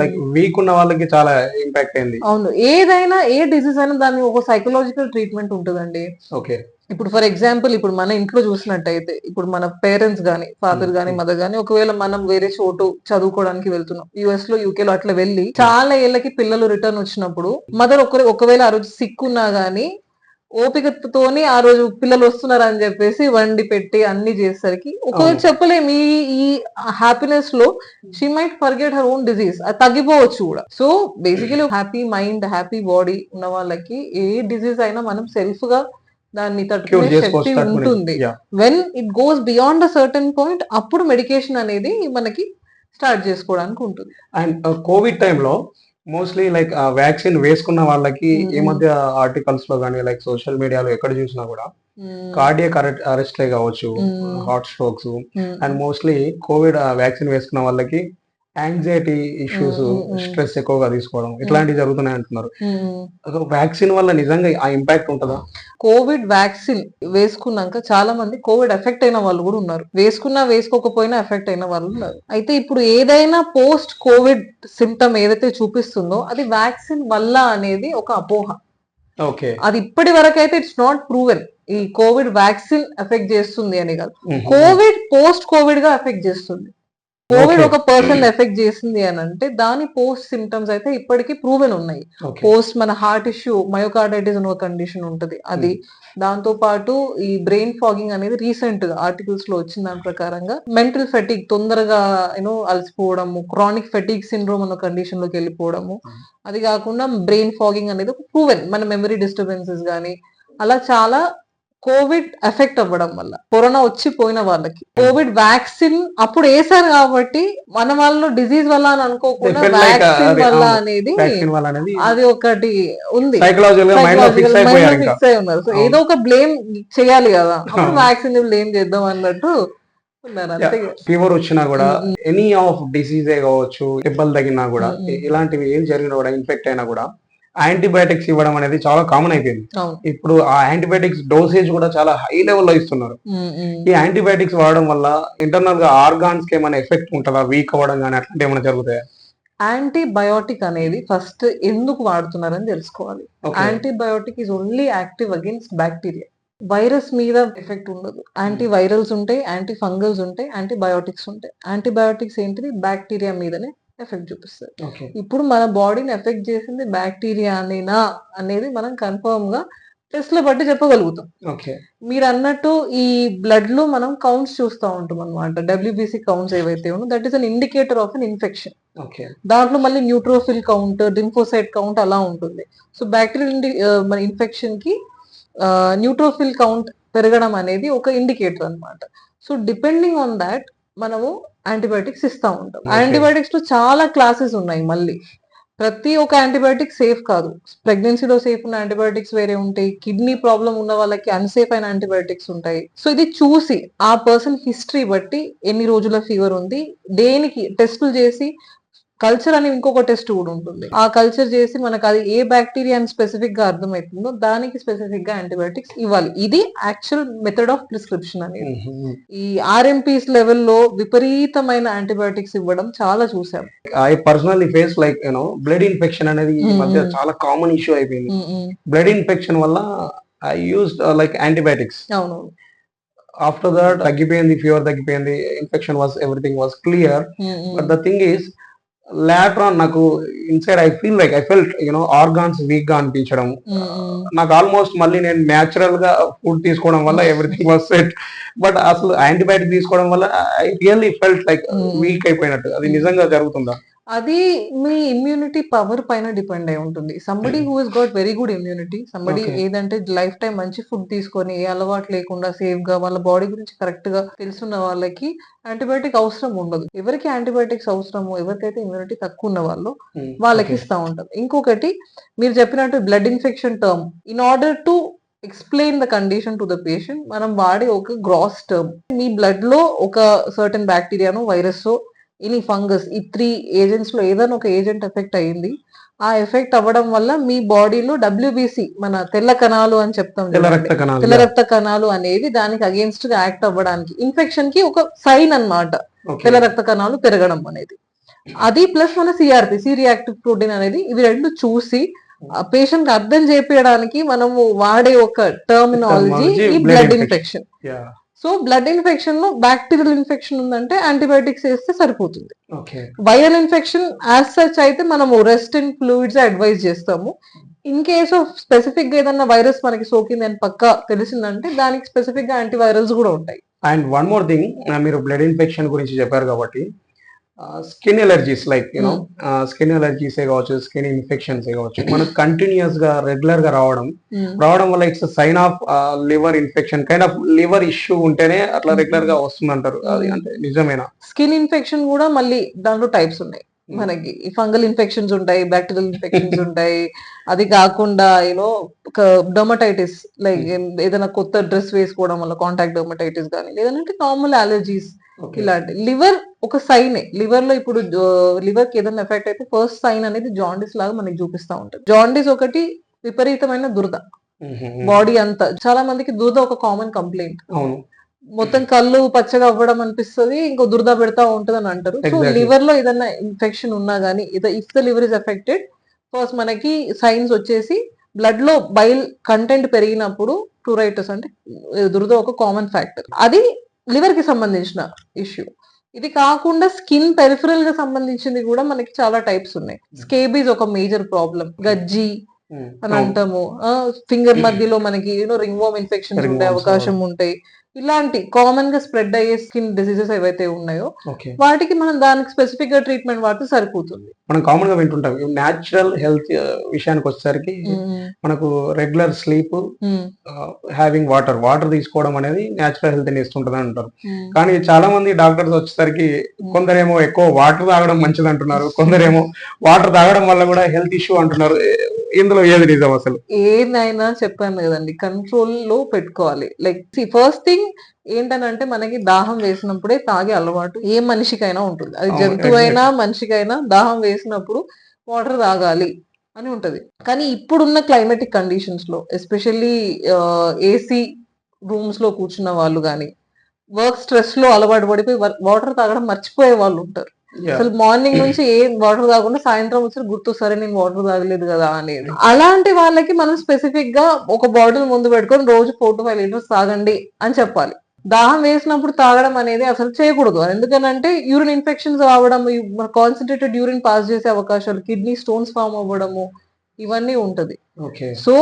లైక్ వీక్ ఉన్న వాళ్ళకి చాలా ఇంపాక్ట్ అయింది. అవును, ఏదైనా ఏ డిసీజ్ అయినా దాని ఒక సైకలాజికల్ ట్రీట్మెంట్ ఉంటుందండి. ఓకే. ఇప్పుడు ఫర్ ఎగ్జాంపుల్ ఇప్పుడు మన ఇంట్లో చూసినట్టయితే ఇప్పుడు మన పేరెంట్స్ గానీ ఫాదర్ గానీ మదర్ గానీ ఒకవేళ మనం వేరే చోటు చదువుకోవడానికి వెళ్తున్నాం, యుఎస్ లో యూకే లో అట్లా వెళ్ళి చాలా ఏళ్ళకి పిల్లలు రిటర్న్ వచ్చినప్పుడు మదర్ ఒకవేళ ఆ రోజు సిక్ ఉన్నా గానీ ఓపికతోని ఆ రోజు పిల్లలు వస్తున్నారు అని చెప్పేసి వండి పెట్టి అన్ని చేసేసరికి ఒకవేళ చెప్పలేము ఈ హ్యాపీనెస్ లో she might forget her own disease, అది తగ్గిపోవచ్చు కూడా. So basically happy mind happy body ఉన్న వాళ్ళకి ఏ డిజీజ్ అయినా మనం సెల్ఫ్ గా దాన్ని తట్టుకునే శక్తి ఉంటుంది. When it goes beyond a certain point అప్పుడు మెడికేషన్ అనేది మనకి స్టార్ట్ చేసుకోవడానికి ఉంటుంది. అండ్ కోవిడ్ టైంలో మోస్ట్లీ లైక్ వ్యాక్సిన్ వేసుకున్న వాళ్ళకి ఈ మధ్య ఆర్టికల్స్ లో కానీ లైక్ సోషల్ మీడియాలో ఎక్కడ చూసినా కూడా కార్డియక్ అరెస్ట్లే కావచ్చు, heart strokes, and mostly Covid vaccine వేసుకున్న వాళ్ళకి యాంగ్జైటీ ఇష్యూస్, స్ట్రెస్ ఎక్కువగా తీసుకోవడం ఇట్లాంటివి జరుగుతున్నాయి అంటున్నారు. వ్యాక్సిన్ వల్ల నిజంగా ఆ ఇంపాక్ట్ ఉంటుందా? కోవిడ్ వ్యాక్సిన్ వేసుకున్నాక చాలా మంది కోవిడ్ ఎఫెక్ట్ అయిన వాళ్ళు కూడా ఉన్నారు, వేసుకున్నా వేసుకోకపోయినా ఎఫెక్ట్ అయిన వాళ్ళు ఉన్నారు. అయితే ఇప్పుడు ఏదైనా పోస్ట్ కోవిడ్ సిమ్టమ్ ఏదైతే చూపిస్తుందో అది వ్యాక్సిన్ వల్ల అనేది ఒక అపోహ. ఓకే. అది ఇప్పటి వరకు అయితే ఇట్స్ నాట్ ప్రూవెన్ ఈ కోవిడ్ వ్యాక్సిన్ ఎఫెక్ట్ చేస్తుంది అని కాదు, కోవిడ్ పోస్ట్ కోవిడ్ గా ఎఫెక్ట్ చేస్తుంది. కోవిడ్ ఒక పర్సన్ ఎఫెక్ట్ చేసింది అని అంటే దాని పోస్ట్ సిమ్టమ్స్ అయితే ఇప్పటికీ ప్రూవెన్ ఉన్నాయి. పోస్ట్ మన హార్ట్ ఇష్యూ మయోకార్డైటిస్ అనే ఒక కండిషన్ ఉంటుంది, అది దాంతో పాటు ఈ బ్రెయిన్ ఫాగింగ్ అనేది రీసెంట్ గా ఆర్టికల్స్ లో వచ్చిన దాని ప్రకారంగా మెంటల్ ఫెటిక్ తొందరగా అలసిపోవడము, క్రానిక్ ఫెటిక్ సిండ్రోమ్ అనే కండిషన్ లోకి వెళ్ళిపోవడము, అది కాకుండా బ్రెయిన్ ఫాగింగ్ అనేది ఒక ప్రూవెన్ మన మెమరీ డిస్టర్బెన్సెస్ గానీ అలా చాలా కోవిడ్ ఎఫెక్ట్ అవ్వడం వల్ల కరోనా వచ్చిపోయిన వాళ్ళకి కోవిడ్ వ్యాక్సిన్ అప్పుడు వేసారు కాబట్టి మన వాళ్ళు డిజీజ్ వల్ల అని అనుకోకుండా వ్యాక్సిన్ వల్ల అనేది అది ఒకటి ఉంది, ఫిక్స్ అయి ఉన్నారు. సో ఏదో ఒక బ్లేమ్ చేయాలి కదా, అప్పుడు వ్యాక్సిన్ బ్లేమ్ చేద్దాం అన్నట్టు ఉన్నారు అంతే. ఫీవర్ వచ్చినా కూడా ఎనీ ఆఫ్ డిసీజే కావచ్చు, దెబ్బలు తగినా కూడా ఇలాంటివి ఏం జరిగినా కూడా ఇన్ఫెక్ట్ అయినా కూడా యాంటీబయాటిక్స్ ఇవ్వడం అనేది చాలా కామన్ అయిపోయింది. ఇప్పుడు ఆ యాంటీబయాటిక్స్ డోసేజ్ కూడా చాలా హై లెవెల్లో ఇస్తున్నారు. ఈ యాంటీబయాటిక్స్ వాడడం వల్ల ఇంటర్నల్ గా ఆర్గాన్స్ కి ఏమైనా ఎఫెక్ట్ ఉంటుందా, వీక్ అవ్వడం కానీ అట్లాంటి ఏమైనా జరుగుతాయా? యాంటీబయోటిక్ అనేది ఫస్ట్ ఎందుకు వాడుతున్నారని తెలుసుకోవాలి. Antibiotic is only active against bacteria, virus మీద ఎఫెక్ట్ ఉండదు. యాంటీ వైరల్స్ ఉంటాయి, యాంటీ ఫంగల్స్ ఉంటాయి, యాంటీబయోటిక్స్ ఉంటాయి. యాంటీబయోటిక్స్ ఏంటిది బ్యాక్టీరియా మీదనే ఎఫెక్ట్ చూపిస్తుంది. ఇప్పుడు మన బాడీని ఎఫెక్ట్ చేసింది బ్యాక్టీరియా అనేనా అనేది మనం కన్ఫర్మ్ గా టెస్ట్ లో బట్టి చెప్పగలుగుతాం. మీరు అన్నట్టు ఈ బ్లడ్ లో మనం కౌంట్స్ చూస్తూ ఉంటాం అనమాట, WBC కౌంట్స్ ఏవైతే ఉన్నో that is an indicator of an infection. దాంట్లో మళ్ళీ న్యూట్రోఫిల్ కౌంట్, లింఫోసైట్ కౌంట్ అలా ఉంటుంది. సో బ్యాక్టీరియల్ మన ఇన్ఫెక్షన్ కి న్యూట్రోఫిల్ కౌంట్ పెరగడం అనేది ఒక ఇండికేటర్ అనమాట. సో డిపెండింగ్ ఆన్ దాట్ మనము యాంటీబయాటిక్స్ ఇస్తా ఉంటాం. యాంటీబయాటిక్స్ లో చాలా క్లాసెస్ ఉన్నాయి, మళ్ళీ ప్రతి ఒక్క యాంటీబయాటిక్ సేఫ్ కాదు. ప్రెగ్నెన్సీలో సేఫ్ ఉన్న యాంటీబయాటిక్స్ వేరే ఉంటాయి, కిడ్నీ ప్రాబ్లం ఉన్న వాళ్ళకి అన్సేఫ్ అయిన యాంటీబయాటిక్స్ ఉంటాయి. సో ఇది చూసి ఆ పర్సన్ హిస్టరీ బట్టి ఎన్ని రోజుల ఫీవర్ ఉంది, దేనికి టెస్టులు చేసి కల్చర్ అని ఇంకొక టెస్ట్ కూడా ఉంటుంది, ఆ కల్చర్ చేసి మనకు అది ఏ బ్యాక్టీరియా అని స్పెసిఫిక్ గా అర్థమవుతుందో దానికి స్పెసిఫిక్ గా యాంటీబయాటిక్స్ ఇవ్వాలి. ఇది యాక్చువల్ మెథడ్ ఆఫ్ ప్రిస్క్రిప్షన్ అనేది. ఈ RMPs లెవెల్లో విపరీతమైన యాంటీబయాటిక్స్ ఇవ్వడం చాలా చూసాం. I personally face like blood infection అనేది ఈ మధ్య చాలా కామన్ ఇష్యూ అయిపోయింది. బ్లడ్ ఇన్ఫెక్షన్ వల్ల ఐ యూజ్డ్ లైక్ యాంటీబయాటిక్స్. అవును. ఆఫ్టర్ దట్ తగ్గిపోయింది, ఫీవర్ తగ్గిపోయింది, infection was everything was clear. But the thing is later on నాకు inside I felt organs week గా అనిపించడం. నాకు ఆల్మోస్ట్ మళ్ళీ నేను న్యాచురల్ గా ఫుడ్ తీసుకోవడం వల్ల ఎవ్రీథింగ్ వాస్ సెట్. బట్ అసలు యాంటీబయాటిక్ తీసుకోవడం వల్ల I really felt like weak అయిపోయినట్టు. అది నిజంగా జరుగుతుందా? అది మీ ఇమ్యూనిటీ పవర్ పైన డిపెండ్ అయి ఉంటుంది. Somebody who has got very good immunity, somebody ఏదంటే లైఫ్ టైం మంచి ఫుడ్ తీసుకొని ఏ అలవాటు లేకుండా సేఫ్ గా వాళ్ళ బాడీ గురించి కరెక్ట్ గా తెలుసున్న వాళ్ళకి యాంటీబయాటిక్ అవసరం ఉండదు. ఎవరికి యాంటీబయాటిక్స్ అవసరమో, ఎవరికైతే ఇమ్యూనిటీ తక్కువ ఉన్న వాళ్ళు వాళ్ళకి ఇస్తా ఉంటారు. ఇంకొకటి మీరు చెప్పినట్టు blood infection term, in order to explain the condition to the patient మనం వాడే ఒక గ్రాస్ టర్మ్. మీ బ్లడ్ లో ఒక సర్టన్ బ్యాక్టీరియానో వైరస్ ఎనీ ఫంగస్ ఈ 3 ఏజెంట్స్ లో ఏదైనా ఒక ఏజెంట్ ఎఫెక్ట్ అయ్యింది, ఆ ఎఫెక్ట్ అవ్వడం వల్ల మీ బాడీలో డబ్ల్యూబీసీ మన తెల్ల కణాలు అని చెప్తాం తెల్ల చూడండి. రక్త కణాలు. తెల్ల రక్త కణాలు అనేవి దానికి అగేన్స్ట్ గా యాక్ట్ అవ్వడానికి ఇన్ఫెక్షన్ కి ఒక సైన్ అన్నమాట. Okay. తెల్ల రక్త కణాలు పెరగడం అనేది అది ప్లస్ మన సిఆర్పి సి రియాక్టివ్ ప్రోటీన్ అనేది ఇవి రెండు చూసి పేషెంట్ అర్థం చేపించడానికి మనము వాడే ఒక టర్మినాలజీ ఈ blood infection. Yeah. So blood infection లో బ్యాక్టీరియల్ ఇన్ఫెక్షన్ ఉందంటే యాంటీబయాటిక్స్ వేస్తే సరిపోతుంది. Okay. Viral infection as such అయితే మనము రెస్ట్ ఇన్ ఫ్లూయిడ్స్ అడ్వైజ్ చేస్తాము. ఇన్ కేస్ ఆఫ్ స్పెసిఫిక్ గా ఏదన్నా వైరస్ మనకి సోకింది అని పక్కా తెలిసిందంటే దానికి స్పెసిఫిక్ గా యాంటీవైరల్స్ కూడా ఉంటాయి. అండ్ వన్ మోర్ థింగ్, మీరు బ్లడ్ ఇన్ఫెక్షన్ గురించి చెప్పారు కాబట్టి skin allergies like you know skin allergies కావచ్చు, స్కిన్ ఇన్ఫెక్షన్స్ కావచ్చు, మనకు కంటిన్యూస్ గా రెగ్యులర్ గా రావడం వల్ల it's sign of liver infection, kind of liver issue ఉంటేనే అట్లా రెగ్యులర్ గా వస్తుంది అంటారు. అది అంటే నిజమేనా? స్కిన్ ఇన్ఫెక్షన్ కూడా మళ్ళీ దాంట్లో టైప్స్ ఉన్నాయి. మనకి ఫంగల్ ఇన్ఫెక్షన్స్ ఉంటాయి, బ్యాక్టీరియల్ ఇన్ఫెక్షన్స్ ఉంటాయి. అది కాకుండా యూనో డర్మటైటిస్ లైక్ ఏదైనా కొత్త డ్రెస్ వేసుకోవడం వల్ల కాంటాక్ట్ డర్మటైటిస్ కానీ, లేదంటే నార్మల్ అలర్జీస్ ఇలాంటి. లివర్ ఒక సైనే. లివర్ లో ఇప్పుడు లివర్ కి ఏదైనా ఎఫెక్ట్ అయితే ఫస్ట్ సైన్ అనేది జాండీస్ లాగా మనకి చూపిస్తా ఉంటుంది. జాండీస్ ఒకటి, విపరీతమైన దురద బాడీ అంతా. చాలా మందికి దురద ఒక కామన్ కంప్లైంట్. మొత్తం కళ్ళు పచ్చగా అవ్వడం అనిపిస్తుంది, ఇంకో దురద పెడతా ఉంటది అని అంటారు. సో లివర్ లో ఏదైనా ఇన్ఫెక్షన్ ఉన్నా గానీ, if the liver is affected, first మనకి సైన్స్ వచ్చేసి బ్లడ్ లో బైల్ కంటెంట్ పెరిగినప్పుడు ప్లూరైటిస్ అంటే దురద ఒక కామన్ ఫ్యాక్టర్. అది లివర్ కి సంబంధించిన ఇష్యూ. ఇది కాకుండా స్కిన్ పెరిఫరల్ గా సంబంధించింది కూడా మనకి చాలా టైప్స్ ఉన్నాయి. స్కేబీస్ ఒక మేజర్ ప్రాబ్లం, గజ్జి అని అంటాము. ఫింగర్ మధ్యలో మనకి రింగ్ వార్మ్ ఇన్ఫెక్షన్స్ ఉండే అవకాశం ఉంటాయి. ఇలాంటి కామన్ గా స్ప్రెడ్ అయ్యే స్కిన్ డిసీజెస్ ఏవైతే ఉన్నాయో వాటికి మనం దానికి స్పెసిఫిక్ గా ట్రీట్మెంట్ వాడితే సరిపోతుంది. మనం కామన్ గా వింటుంటాం న్యాచురల్ హెల్త్ విషయానికి వచ్చేసరికి మనకు రెగ్యులర్ స్లీప్, హ్యావింగ్ వాటర్ తీసుకోవడం అనేది న్యాచురల్ హెల్త్ ని ఇస్తుంటది అంటారు. కానీ చాలా మంది డాక్టర్స్ వచ్చేసరికి కొందరేమో ఎక్కువ వాటర్ తాగడం మంచిది అంటున్నారు, కొందరేమో వాటర్ తాగడం వల్ల కూడా హెల్త్ ఇష్యూ అంటున్నారు. ఇందులో ఏది నిజం అసలు? ఏదైనా చెప్పాను కదండి, కంట్రోల్ లో పెట్టుకోవాలి. లైక్ ఫస్ట్ థింగ్ ఏంటనంటే మనకి దాహం వేసినప్పుడే తాగే అలవాటు ఏ మనిషికైనా ఉంటుంది. అది జంతువు అయినా మనిషికైనా దాహం వేసినప్పుడు వాటర్ తాగాలి అని ఉంటది. కానీ ఇప్పుడున్న క్లైమేటిక్ కండిషన్స్ లో ఎస్పెషల్లీ ఏసీ రూమ్స్ లో కూర్చున్న వాళ్ళు కానీ, వర్క్ స్ట్రెస్ లో అలవాటు పడిపోయి వాటర్ తాగడం మర్చిపోయే వాళ్ళు ఉంటారు. అసలు మార్నింగ్ నుంచి ఏం వాటర్ తాగకుండా సాయంత్రం వచ్చి గుర్తు, సరే నేను వాటర్ తాగలేదు కదా అనేది. అలాంటి వాళ్ళకి మనం స్పెసిఫిక్ గా ఒక బాటిల్ ముందు పెట్టుకొని రోజు 4 to 5 లీటర్స్ తాగండి అని చెప్పాలి. దాహం వేసినప్పుడు తాగడం అనేది అసలు చేయకూడదు. ఎందుకనంటే యూరిన్ ఇన్ఫెక్షన్స్ రావడం, కాన్సన్ట్రేటెడ్ యూరిన్ పాస్ చేసే అవకాశాలు, కిడ్నీ స్టోన్స్ ఫామ్ అవ్వడము ఇవన్నీ ఉంటది. సో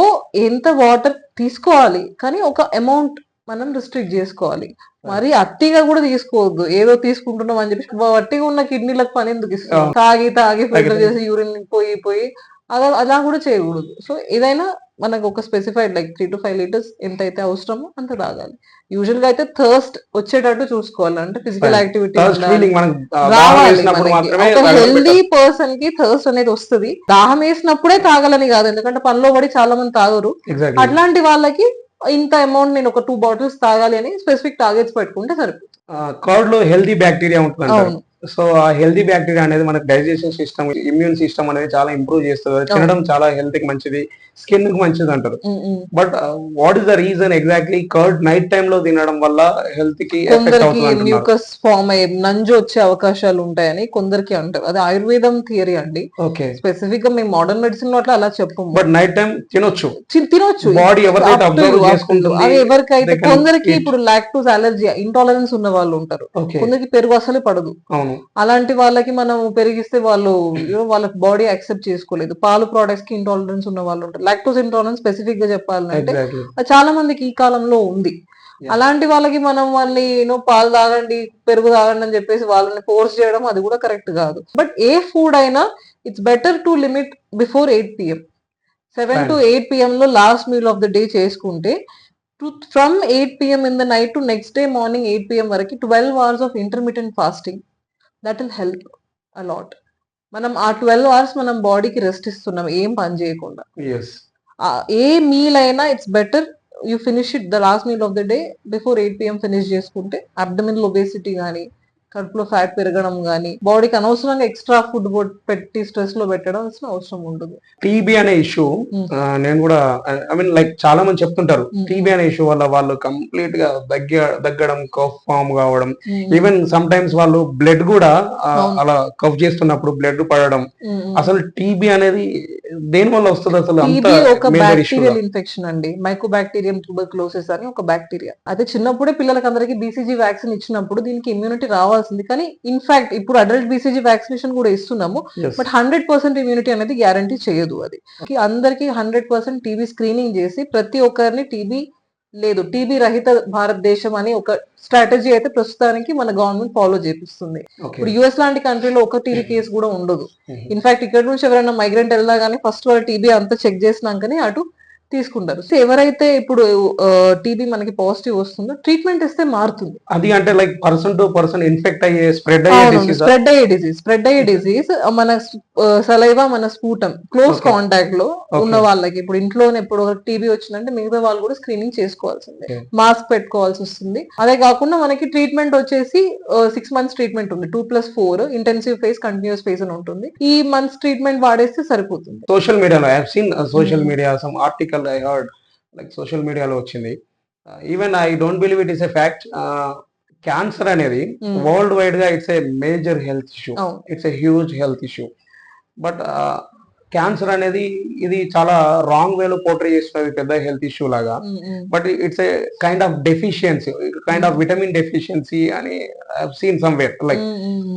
ఎంత వాటర్ తీసుకోవాలి, కానీ ఒక అమౌంట్ మనం రిస్ట్రిక్ట్ చేసుకోవాలి. మరి అట్టిగా కూడా తీసుకోవద్దు. ఏదో తీసుకుంటున్నాం అని చెప్పి అట్టిగా ఉన్న కిడ్నీలకు పని ఎందుకు ఇస్తాం? తాగి ఫిల్టర్ చేసి యూరిన్ పోయి అలా కూడా చేయకూడదు. సో ఏదైనా మనకు ఒక స్పెసిఫైడ్ లైక్ 3 to 5 లీటర్స్ ఎంతైతే అవసరమో అంత తాగాలి. యూజువల్ గా అయితే థర్స్ట్ వచ్చేటట్టు చూసుకోవాలి. అంటే ఫిజికల్ యాక్టివిటీ రావాలి. ఒక హెల్దీ పర్సన్ కి థర్స్ట్ అనేది వస్తుంది. దాహం వేసినప్పుడే తాగాలని కాదు, ఎందుకంటే పనిలో పడి చాలా మంది తాగరు. అట్లాంటి వాళ్ళకి ఇంత అమౌంట్ నేను ఒక 2 బాటిల్స్ తాగాలి అని స్పెసిఫిక్ టార్గెట్స్ పెట్టుకుంటే సరిపోతుంది. కర్డ్ లో హెల్దీ బ్యాక్టీరియా ఉంటుంది. సో ఆ హెల్దీ బ్యాక్టీరియా అనేది మనకు డైజెషన్ సిస్టమ్, ఇమ్యూన్ సిస్టమ్ అనేది చాలా ఇంప్రూవ్ చేస్తుంది. తినడం చాలా హెల్త్ కి మంచిది, స్కిన్ కి మంచిది అంటారు. But what is the reason exactly curd night time లో తినడం వల్ల హెల్త్ కి మ్యూకస్ ఫామ్ అయ్యే నంజు వచ్చే అవకాశాలు ఉంటాయని కొందరికి అంటారు. అది ఆయుర్వేదం థియరీ అండి. స్పెసిఫిక్ గా మేము మోడర్న్ మెడిసిన్ లో అలా చెప్పము. బట్ నైట్ టైం తినొచ్చు బాడీ ఎవరికైతే అబ్జర్వ్ చేసుకుంటుంది. అది ఎవరికైతే, కొందరికి ఇప్పుడు లాక్టోస్ అలర్జీ ఇంటాలరెన్స్ ఉన్న వాళ్ళు ఉంటారు, కొందరికి పెరుగు అసలు పడదు. అలాంటి వాళ్ళకి మనం పెరిగిస్తే వాళ్ళ బాడీ యాక్సెప్ట్ చేసుకోలేదు. పాలు ప్రొడక్ట్స్ కి ఇంటాలరెన్స్ ఉన్న వాళ్ళు ఉంటారు. లాక్టోస్ ఇంటాలరెన్స్ స్పెసిఫిక్ గా చెప్పాలంటే చాలా మందికి ఈ కాలంలో ఉంది. అలాంటి వాళ్ళకి మనం వాళ్ళని పాలు తాగండి, పెరుగు తాగండి అని చెప్పేసి వాళ్ళని ఫోర్స్ చేయడం అది కూడా కరెక్ట్ కాదు. బట్ ఏ ఫుడ్ అయినా it's better to limit before 8 PM. 7 to 8 PM లో last meal of the day చేసుకుంటే from 8 PM in the night to next day morning 8 PM వరకు 12 hours of intermediate fasting, that will help a lot. మనం ఆ 12 hours మనం బాడీకి rest ఇస్తున్నాం ఏం పని చేయకుండా. ఏ మీల్ అయినా it's better you finish it the last meal of the day before 8 PM finish చేసుకుంటే అబ్డమినల్ ఒబేసిటీ కానీ కడుపులో ఫ్యాట్ పెరగడం గానీ, బాడీకి అనవసరంగా ఎక్స్ట్రా ఫుడ్ పెట్టి స్ట్రెస్ లో పెట్టడం అవసరం ఉండదు. టీబీ అనే ఇష్యూ నేను కూడా ఐ మీన్ లైక్ చాలా మంది చెప్తుంటారు టీబీ అనే ఇష్యూ వల్ల వాళ్ళు కంప్లీట్ గా దగ్గడం కఫ్ ఫామ్ కావడం, ఈవెన్ సమ్ టైమ్స్ వాళ్ళు బ్లడ్ కూడా అలా కఫ్ చేస్తున్నప్పుడు బ్లడ్ పడడం. అసలు టీబీ అనేది దేని వల్ల వస్తుంది అసలు? టీబీ ఒక బ్యాక్టీరియల్ ఇన్ఫెక్షన్ అండి, మైకోబాక్టీరియం ట్యూబర్క్లోసిస్ అని ఒక బ్యాక్టీరియా. అయితే చిన్నప్పుడే పిల్లలకి అందరికి బీసీజీ వ్యాక్సిన్ ఇచ్చినప్పుడు దీనికి ఇమ్యూనిటీ రావాల్సింది, కానీ ఇన్ఫాక్ట్ ఇప్పుడు అడల్ట్ బీసీజీ వ్యాక్సినేషన్ కూడా ఇస్తున్నాము, బట్ 100% ఇమ్యూనిటీ అనేది గ్యారంటీ చేయదు. అది అందరికి 100% టీబీ స్క్రీనింగ్ చేసి ప్రతి ఒక్కరిని టీబీ రహిత భారతదేశం అని ఒక స్ట్రాటజీ అయితే ప్రస్తుతానికి మన గవర్నమెంట్ ఫాలో చేపిస్తుంది. ఇప్పుడు యుఎస్ లాంటి కంట్రీలో ఒక టీబీ కేసు కూడా ఉండదు. ఇన్ఫాక్ట్ ఇక్కడ నుంచి ఎవరైనా మైగ్రెంట్ వెళ్ళినా కానీ ఫస్ట్ వాళ్ళు టీబీ అంతా చెక్ చేసినాకనే అటు తీసుకుంటారు. సో ఎవరైతే ఇప్పుడు టీబీ మనకి పాజిటివ్ వస్తుందో ట్రీట్మెంట్ ఇస్తే మారుతుంది. అది అంటే like person to person infect అయ్యే స్ప్రెడ్ అయ్యే డిసీజ్ మన సలైవా మన స్పూటం క్లోజ్ కాంటాక్ట్ లో ఉన్న వాళ్ళకి, ఇప్పుడు ఇంట్లోనే ఇప్పుడు టీబీ వచ్చిందంటే మిగతా వాళ్ళు కూడా స్క్రీనింగ్ చేసుకోవాల్సిందే, మాస్క్ పెట్టుకోవాల్సి వస్తుంది. అదే కాకుండా మనకి ట్రీట్మెంట్ వచ్చేసి 6 months ట్రీట్మెంట్ ఉంది, 2+4 ఇంటెన్సివ్ ఫేజ్ కంటిన్యూస్ ఫేజ్ అని ఉంటుంది. ఈ మంత్స్ ట్రీట్మెంట్ వాడేస్తే సరిపోతుంది. సోషల్ మీడియాలో I have seen social media some article I heard like social మీడియాలో వచ్చింది. Even I don't believe it is a fact. Cancer అనేది వరల్డ్ వైడ్ గా it's a major health issue, it's a huge health issue. But cancer అనేది ఇది చాలా wrong వేలో portray చేస్తున్నది పెద్ద హెల్త్ ఇష్యూ లాగా. But it's a kind of deficiency, kind of vitamin deficiency అని I have seen somewhere. Like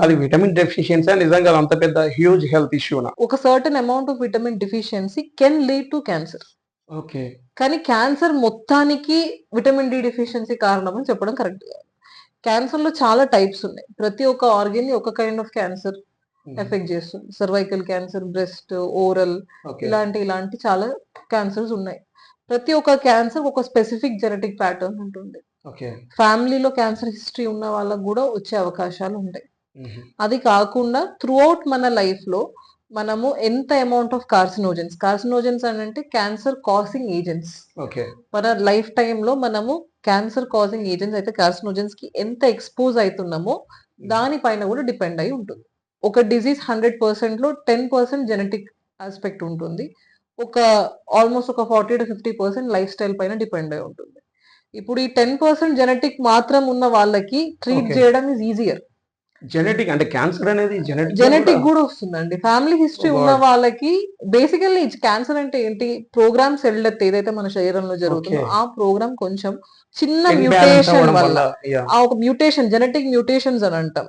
అది vitamin deficiency నిజంగా అంత పెద్ద హ్యూజ్ హెల్త్ ఇష్యూ నా? ఒక certain amount of vitamin deficiency can lead to cancer. Okay, కానీ cancer మొత్తానికి vitamin D deficiency కారణం అని చెప్పడం కరెక్ట్ కాదు. క్యాన్సర్ లో చాలా టైప్స్ ఉన్నాయి. ప్రతి ఒక్క ఆర్గన్ ని ఒక కైండ్ ఆఫ్ క్యాన్సర్ ఎఫెక్ట్ చేస్తుంది. సర్వైకల్ క్యాన్సర్, బ్రెస్ట్, ఓరల్, ఇలాంటి చాలా క్యాన్సర్స్ ఉన్నాయి. ప్రతి ఒక్క క్యాన్సర్ ఒక స్పెసిఫిక్ జెనెటిక్ ప్యాటర్న్ ఉంటుంది. ఫ్యామిలీలో క్యాన్సర్ హిస్టరీ ఉన్న వాళ్ళకు కూడా వచ్చే అవకాశాలు ఉంటాయి. అది కాకుండా త్రూ అవుట్ మన లైఫ్ లో మనము ఎంత అమౌంట్ ఆఫ్ కార్సినోజన్స్ అని అంటే క్యాన్సర్ కాసింగ్ ఏజెంట్స్, మన లైఫ్ టైమ్ లో మనము క్యాన్సర్ కాసింగ్ ఏజెంట్స్ అయితే కార్సినోజన్స్ కి ఎంత ఎక్స్పోజ్ అవుతున్నామో దానిపైన కూడా డిపెండ్ అయి ఉంటుంది. ఒక డిజీజ్ 100% లో 10% జెనెటిక్ ఆస్పెక్ట్ ఉంటుంది, ఆల్మోస్ట్ ఒక 40 to 50% లైఫ్ స్టైల్ పైన డిపెండ్ అయి ఉంటుంది. ఇప్పుడు ఈ 10% జెనెటిక్ మాత్రం ఉన్న వాళ్ళకి ట్రీట్ చేయడం ఈజ్ ఈజియర్. జెనెటిక్ అంటే క్యాన్సర్ అనేది జెనెటిక్ కూడా వస్తుందండి. ఫ్యామిలీ హిస్టరీ ఉన్న వాళ్ళకి బేసికల్లీ క్యాన్సర్ అంటే ఏంటి, ప్రోగ్రామ్ సెల్ డెత్ ఏదైతే మన శరీరంలో జరుగుతుందో ఆ ప్రోగ్రామ్ కొంచెం చిన్న మ్యూటేషన్ వల్ల, ఆ ఒక మ్యూటేషన్ జెనెటిక్ మ్యూటేషన్స్ అని అంటాం.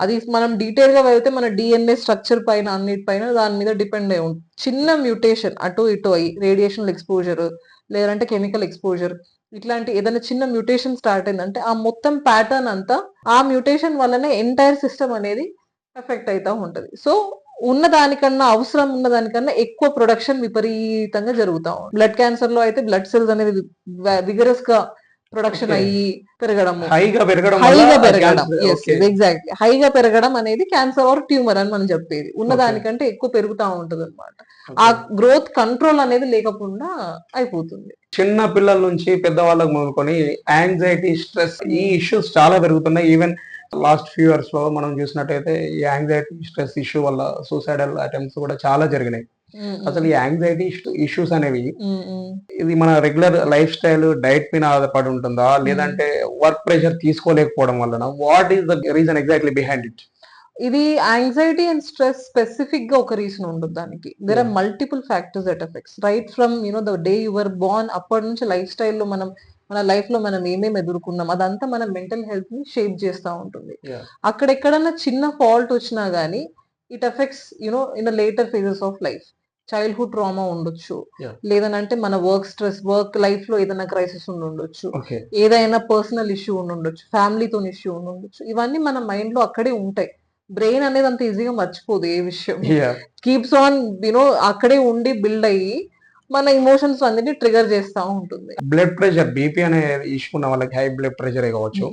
అది మనం డీటెయిల్ గా వెళ్తే మన డిఎన్ఏ స్ట్రక్చర్ పైన అన్నిటిపైన దాని మీద డిపెండ్ అయి ఉంటుంది. చిన్న మ్యూటేషన్ అటు ఇటు అయ్యి రేడియేషన్ ఎక్స్పోజర్ లేదంటే కెమికల్ ఎక్స్పోజర్ ఇట్లాంటి ఏదైనా చిన్న మ్యూటేషన్ స్టార్ట్ అయిందంటే ఆ మొత్తం ప్యాటర్న్ అంతా ఆ మ్యూటేషన్ వల్లనే ఎంటైర్ సిస్టమ్ అనేది ఎఫెక్ట్ అవుతా ఉంటది. సో అవసరం ఉన్న దానికన్నా ఎక్కువ ప్రొడక్షన్ విపరీతంగా జరుగుతాం. బ్లడ్ క్యాన్సర్ లో అయితే బ్లడ్ సెల్స్ అనేది విగరస్ గా ప్రొడక్షన్ అయ్యి హైగా పెరగడం అనేది క్యాన్సర్ ఆర్ ట్యూమర్ అని మనం చెప్పేది. ఉన్న దానికంటే ఎక్కువ పెరుగుతా ఉంటది అనమాట. ఆ గ్రోత్ కంట్రోల్ అనేది లేకుండా అయిపోతుంది. చిన్న పిల్లల నుంచి పెద్దవాళ్ళకు మొదలుకొని యాంగ్జైటీ, స్ట్రెస్ ఈ ఇష్యూస్ చాలా పెరుగుతున్నాయి. ఈవెన్ లాస్ట్ ఫ్యూ ఇయర్స్ లో మనం చూసినట్టయితే ఈ యాంగ్జైటీ స్ట్రెస్ ఇష్యూ వల్ల సూసైడల్ అటెంప్ట్స్ కూడా చాలా జరిగినాయి. అసలు ఈ యాంగ్జైటీ ఇష్యూస్ అనేవి ఇది మన రెగ్యులర్ లైఫ్ స్టైల్ డైట్ మీద ఆధారపడి ఉంటుందా, లేదంటే వర్క్ ప్రెషర్ తీసుకోలేకపోవడం వలన? What is the reason exactly behind it? ఇది యాంగ్జైటీ అండ్ స్ట్రెస్ స్పెసిఫిక్ గా ఒక రీజన్ ఉండదు దానికి. There are multiple factors that effects right from the day your born అప్పటి నుంచి లైఫ్ స్టైల్లో మన లైఫ్ లో మనం ఏమేమి ఎదుర్కొన్నాం అదంతా మన మెంటల్ హెల్త్ ని షేప్ చేస్తూ ఉంటుంది. అక్కడెక్కడన్నా చిన్న ఫాల్ట్ వచ్చినా గానీ it effects in the later phases of life. Childhood trauma ఉండొచ్చు, లేదనంటే మన వర్క్ లైఫ్ లో ఏదైనా క్రైసిస్ ఉండొచ్చు, ఏదైనా పర్సనల్ ఇష్యూ ఉండొచ్చు, ఫ్యామిలీతో ఇష్యూ ఉండొచ్చు. ఇవన్నీ మన మైండ్ లో అక్కడే ఉంటాయి. బ్రెయిన్ అనేది అంత ఈజీగా మర్చిపోదు ఏ విషయం. కీప్స్ ఆన్ అక్కడే ఉండి బిల్డ్ అయ్యి మన ఎమోషన్స్ అన్నిటి ట్రిగర్ చేస్తా ఉంటుంది. బ్లడ్ ప్రెషర్, బీపీ అనే ఇష్యూ ఉన్న వాళ్ళకి హై బ్లడ్ ప్రెషర్ కావచ్చు.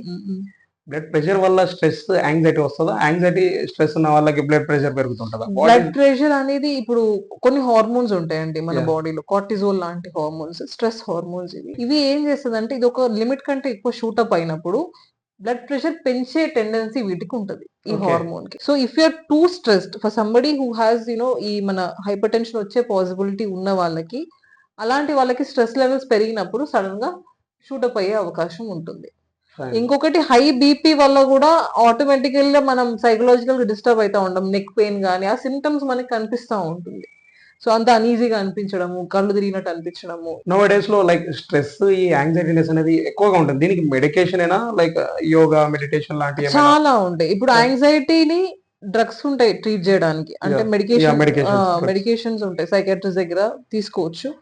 బ్లడ్ ప్రెషర్ వల్ల స్ట్రెస్ యాంగ్జైటీ వస్తుందా? యాంగ్జైటీ స్ట్రెస్ ఉన్న వాళ్ళకి బ్లడ్ ప్రెషర్ పెరుగుతుంటుందా? బ్లడ్ ప్రెషర్ అనేది ఇప్పుడు కొన్ని హార్మోన్స్ ఉంటాయండి మన బాడీలో, కార్టిజోల్ లాంటి హార్మోన్స్, స్ట్రెస్ హార్మోన్స్. ఇవి ఏం చేస్తుంది అంటే ఇది ఒక లిమిట్ కంటే ఎక్కువ షూటప్ అయినప్పుడు బ్లడ్ ప్రెషర్ పెంచే టెండెన్సీ వీటికి ఉంటది ఈ Okay. హార్మోన్ కి. So if you're too stressed for somebody who has ఈ మన హైపర్ టెన్షన్ వచ్చే పాసిబిలిటీ ఉన్న వాళ్ళకి, అలాంటి వాళ్ళకి స్ట్రెస్ లెవెల్స్ పెరిగినప్పుడు సడన్ గా షూటప్ అయ్యే అవకాశం ఉంటుంది. Fine. ఇంకొకటి హై బీపీ వల్ల కూడా ఆటోమేటికల్ గా మనం సైకలాజికల్ గా డిస్టర్బ్ అవుతా ఉంటాం. నెక్ పెయిన్ గానీ ఆ సిమ్టమ్స్ మనకి కనిపిస్తా ఉంటుంది. సో అంత అనీజీగా అనిపించడము, కళ్ళు తిరిగినట్టు అనిపించడము. నో డేస్ లో లైక్ స్ట్రెస్ ఈ యాంగ్జైటీనెస్ అనేది ఎక్కువగా ఉంటుంది. దీనికి మెడికేషన్ అయినా లైక్ యోగా మెడిటేషన్ లాంటివి ఏమైనా? చాలా ఉంటాయి. ఇప్పుడు Yeah. యాంగ్జైటీని డ్రగ్స్ ఉంటాయి ట్రీట్ చేయడానికి. అంటే Yeah. Yeah, medications, drugs. Medications ఉంటాయి. సైకాట్రిస్ట్ దగ్గర తీసుకోవచ్చు.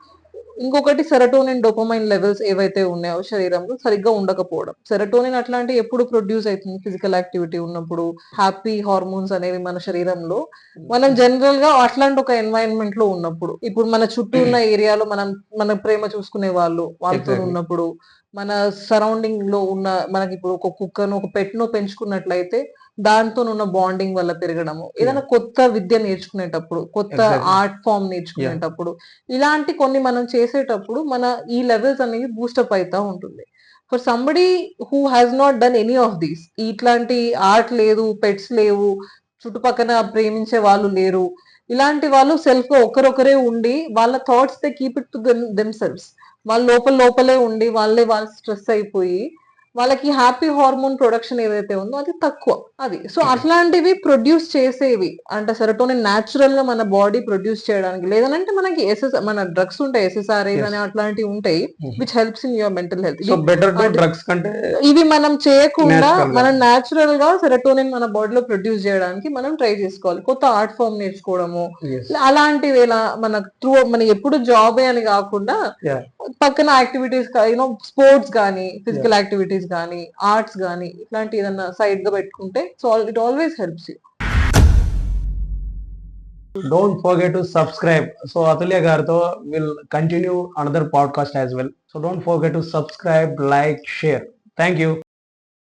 ఇంకొకటి సెరటోనిన్, డోపమైన్ లెవెల్స్ ఏవైతే ఉన్నాయో శరీరంలో సరిగ్గా ఉండకపోవడం. సెరటోనిన్ అట్లాంటి ఎప్పుడు ప్రొడ్యూస్ అవుతుంది ఫిజికల్ యాక్టివిటీ ఉన్నప్పుడు. హ్యాపీ హార్మోన్స్ అనేవి మన శరీరంలో మనం జనరల్ గా అట్లాంటి ఒక ఎన్వైరన్మెంట్ లో ఉన్నప్పుడు, ఇప్పుడు మన చుట్టూ ఉన్న ఏరియాలో మన ప్రేమ చూసుకునే వాళ్ళతో Exactly. ఉన్నప్పుడు, మన సరౌండింగ్ లో ఉన్న మనకి ఇప్పుడు ఒక కుక్కను ఒక పెట్ ను పెంచుకున్నట్లయితే దాంతో ఉన్న బాండింగ్ వల్ల పెరగడము, ఏదైనా కొత్త విద్య నేర్చుకునేటప్పుడు, కొత్త Exactly. ఆర్ట్ ఫామ్ నేర్చుకునేటప్పుడు, ఇలాంటి కొన్ని మనం చేసేటప్పుడు మన ఈ లెవెల్స్ అనేవి బూస్టప్ అవుతా ఉంటుంది. For somebody who has not done any of these, ఇట్లాంటి ఆర్ట్ లేదు, పెట్స్ లేవు, చుట్టుపక్కన ప్రేమించే వాళ్ళు లేరు, ఇలాంటి వాళ్ళు సెల్ఫ్ గా ఒకరొకరే ఉండి వాళ్ళ thoughts they keep it to them selves. వాళ్ళ లోపలే ఉండి వాళ్ళు స్ట్రెస్ అయిపోయి వాళ్ళకి హ్యాపీ హార్మోన్ ప్రొడక్షన్ ఏదైతే ఉందో అది తక్కువ. అది సో అట్లాంటివి ప్రొడ్యూస్ చేసేవి అంటే సెరటోనిన్ న్యాచురల్ గా మన బాడీ ప్రొడ్యూస్ చేయడానికి, లేదంటే మనకి మన డ్రగ్స్ ఉంటాయి, SSRIs Yes. అని అట్లాంటివి ఉంటాయి which helps in your mental health. So better to అది- డ్రగ్స్ కంటే ఇవి మనం చేయకుండా Natural గా. మనం న్యాచురల్ గా సెరటోనిన్ మన బాడీలో ప్రొడ్యూస్ చేయడానికి మనం ట్రై చేసుకోవాలి. కొత్త ఆర్ట్ ఫామ్ నేర్చుకోవడము, yes. అలాంటివి ఇలా మన ఎప్పుడు జాబ్ అని కాకుండా Yeah. పక్కన యాక్టివిటీస్ స్పోర్ట్స్ గానీ, ఫిజికల్ యాక్టివిటీస్ గానీ, ఆర్ట్స్ గానీ ఇట్లాంటి ఏదన్నా సైడ్ గా పెట్టుకుంటే so it always helps you. Don't forget to subscribe. So Atulya Garto will continue another podcast as well. So don't forget to subscribe, like, share. Thank you.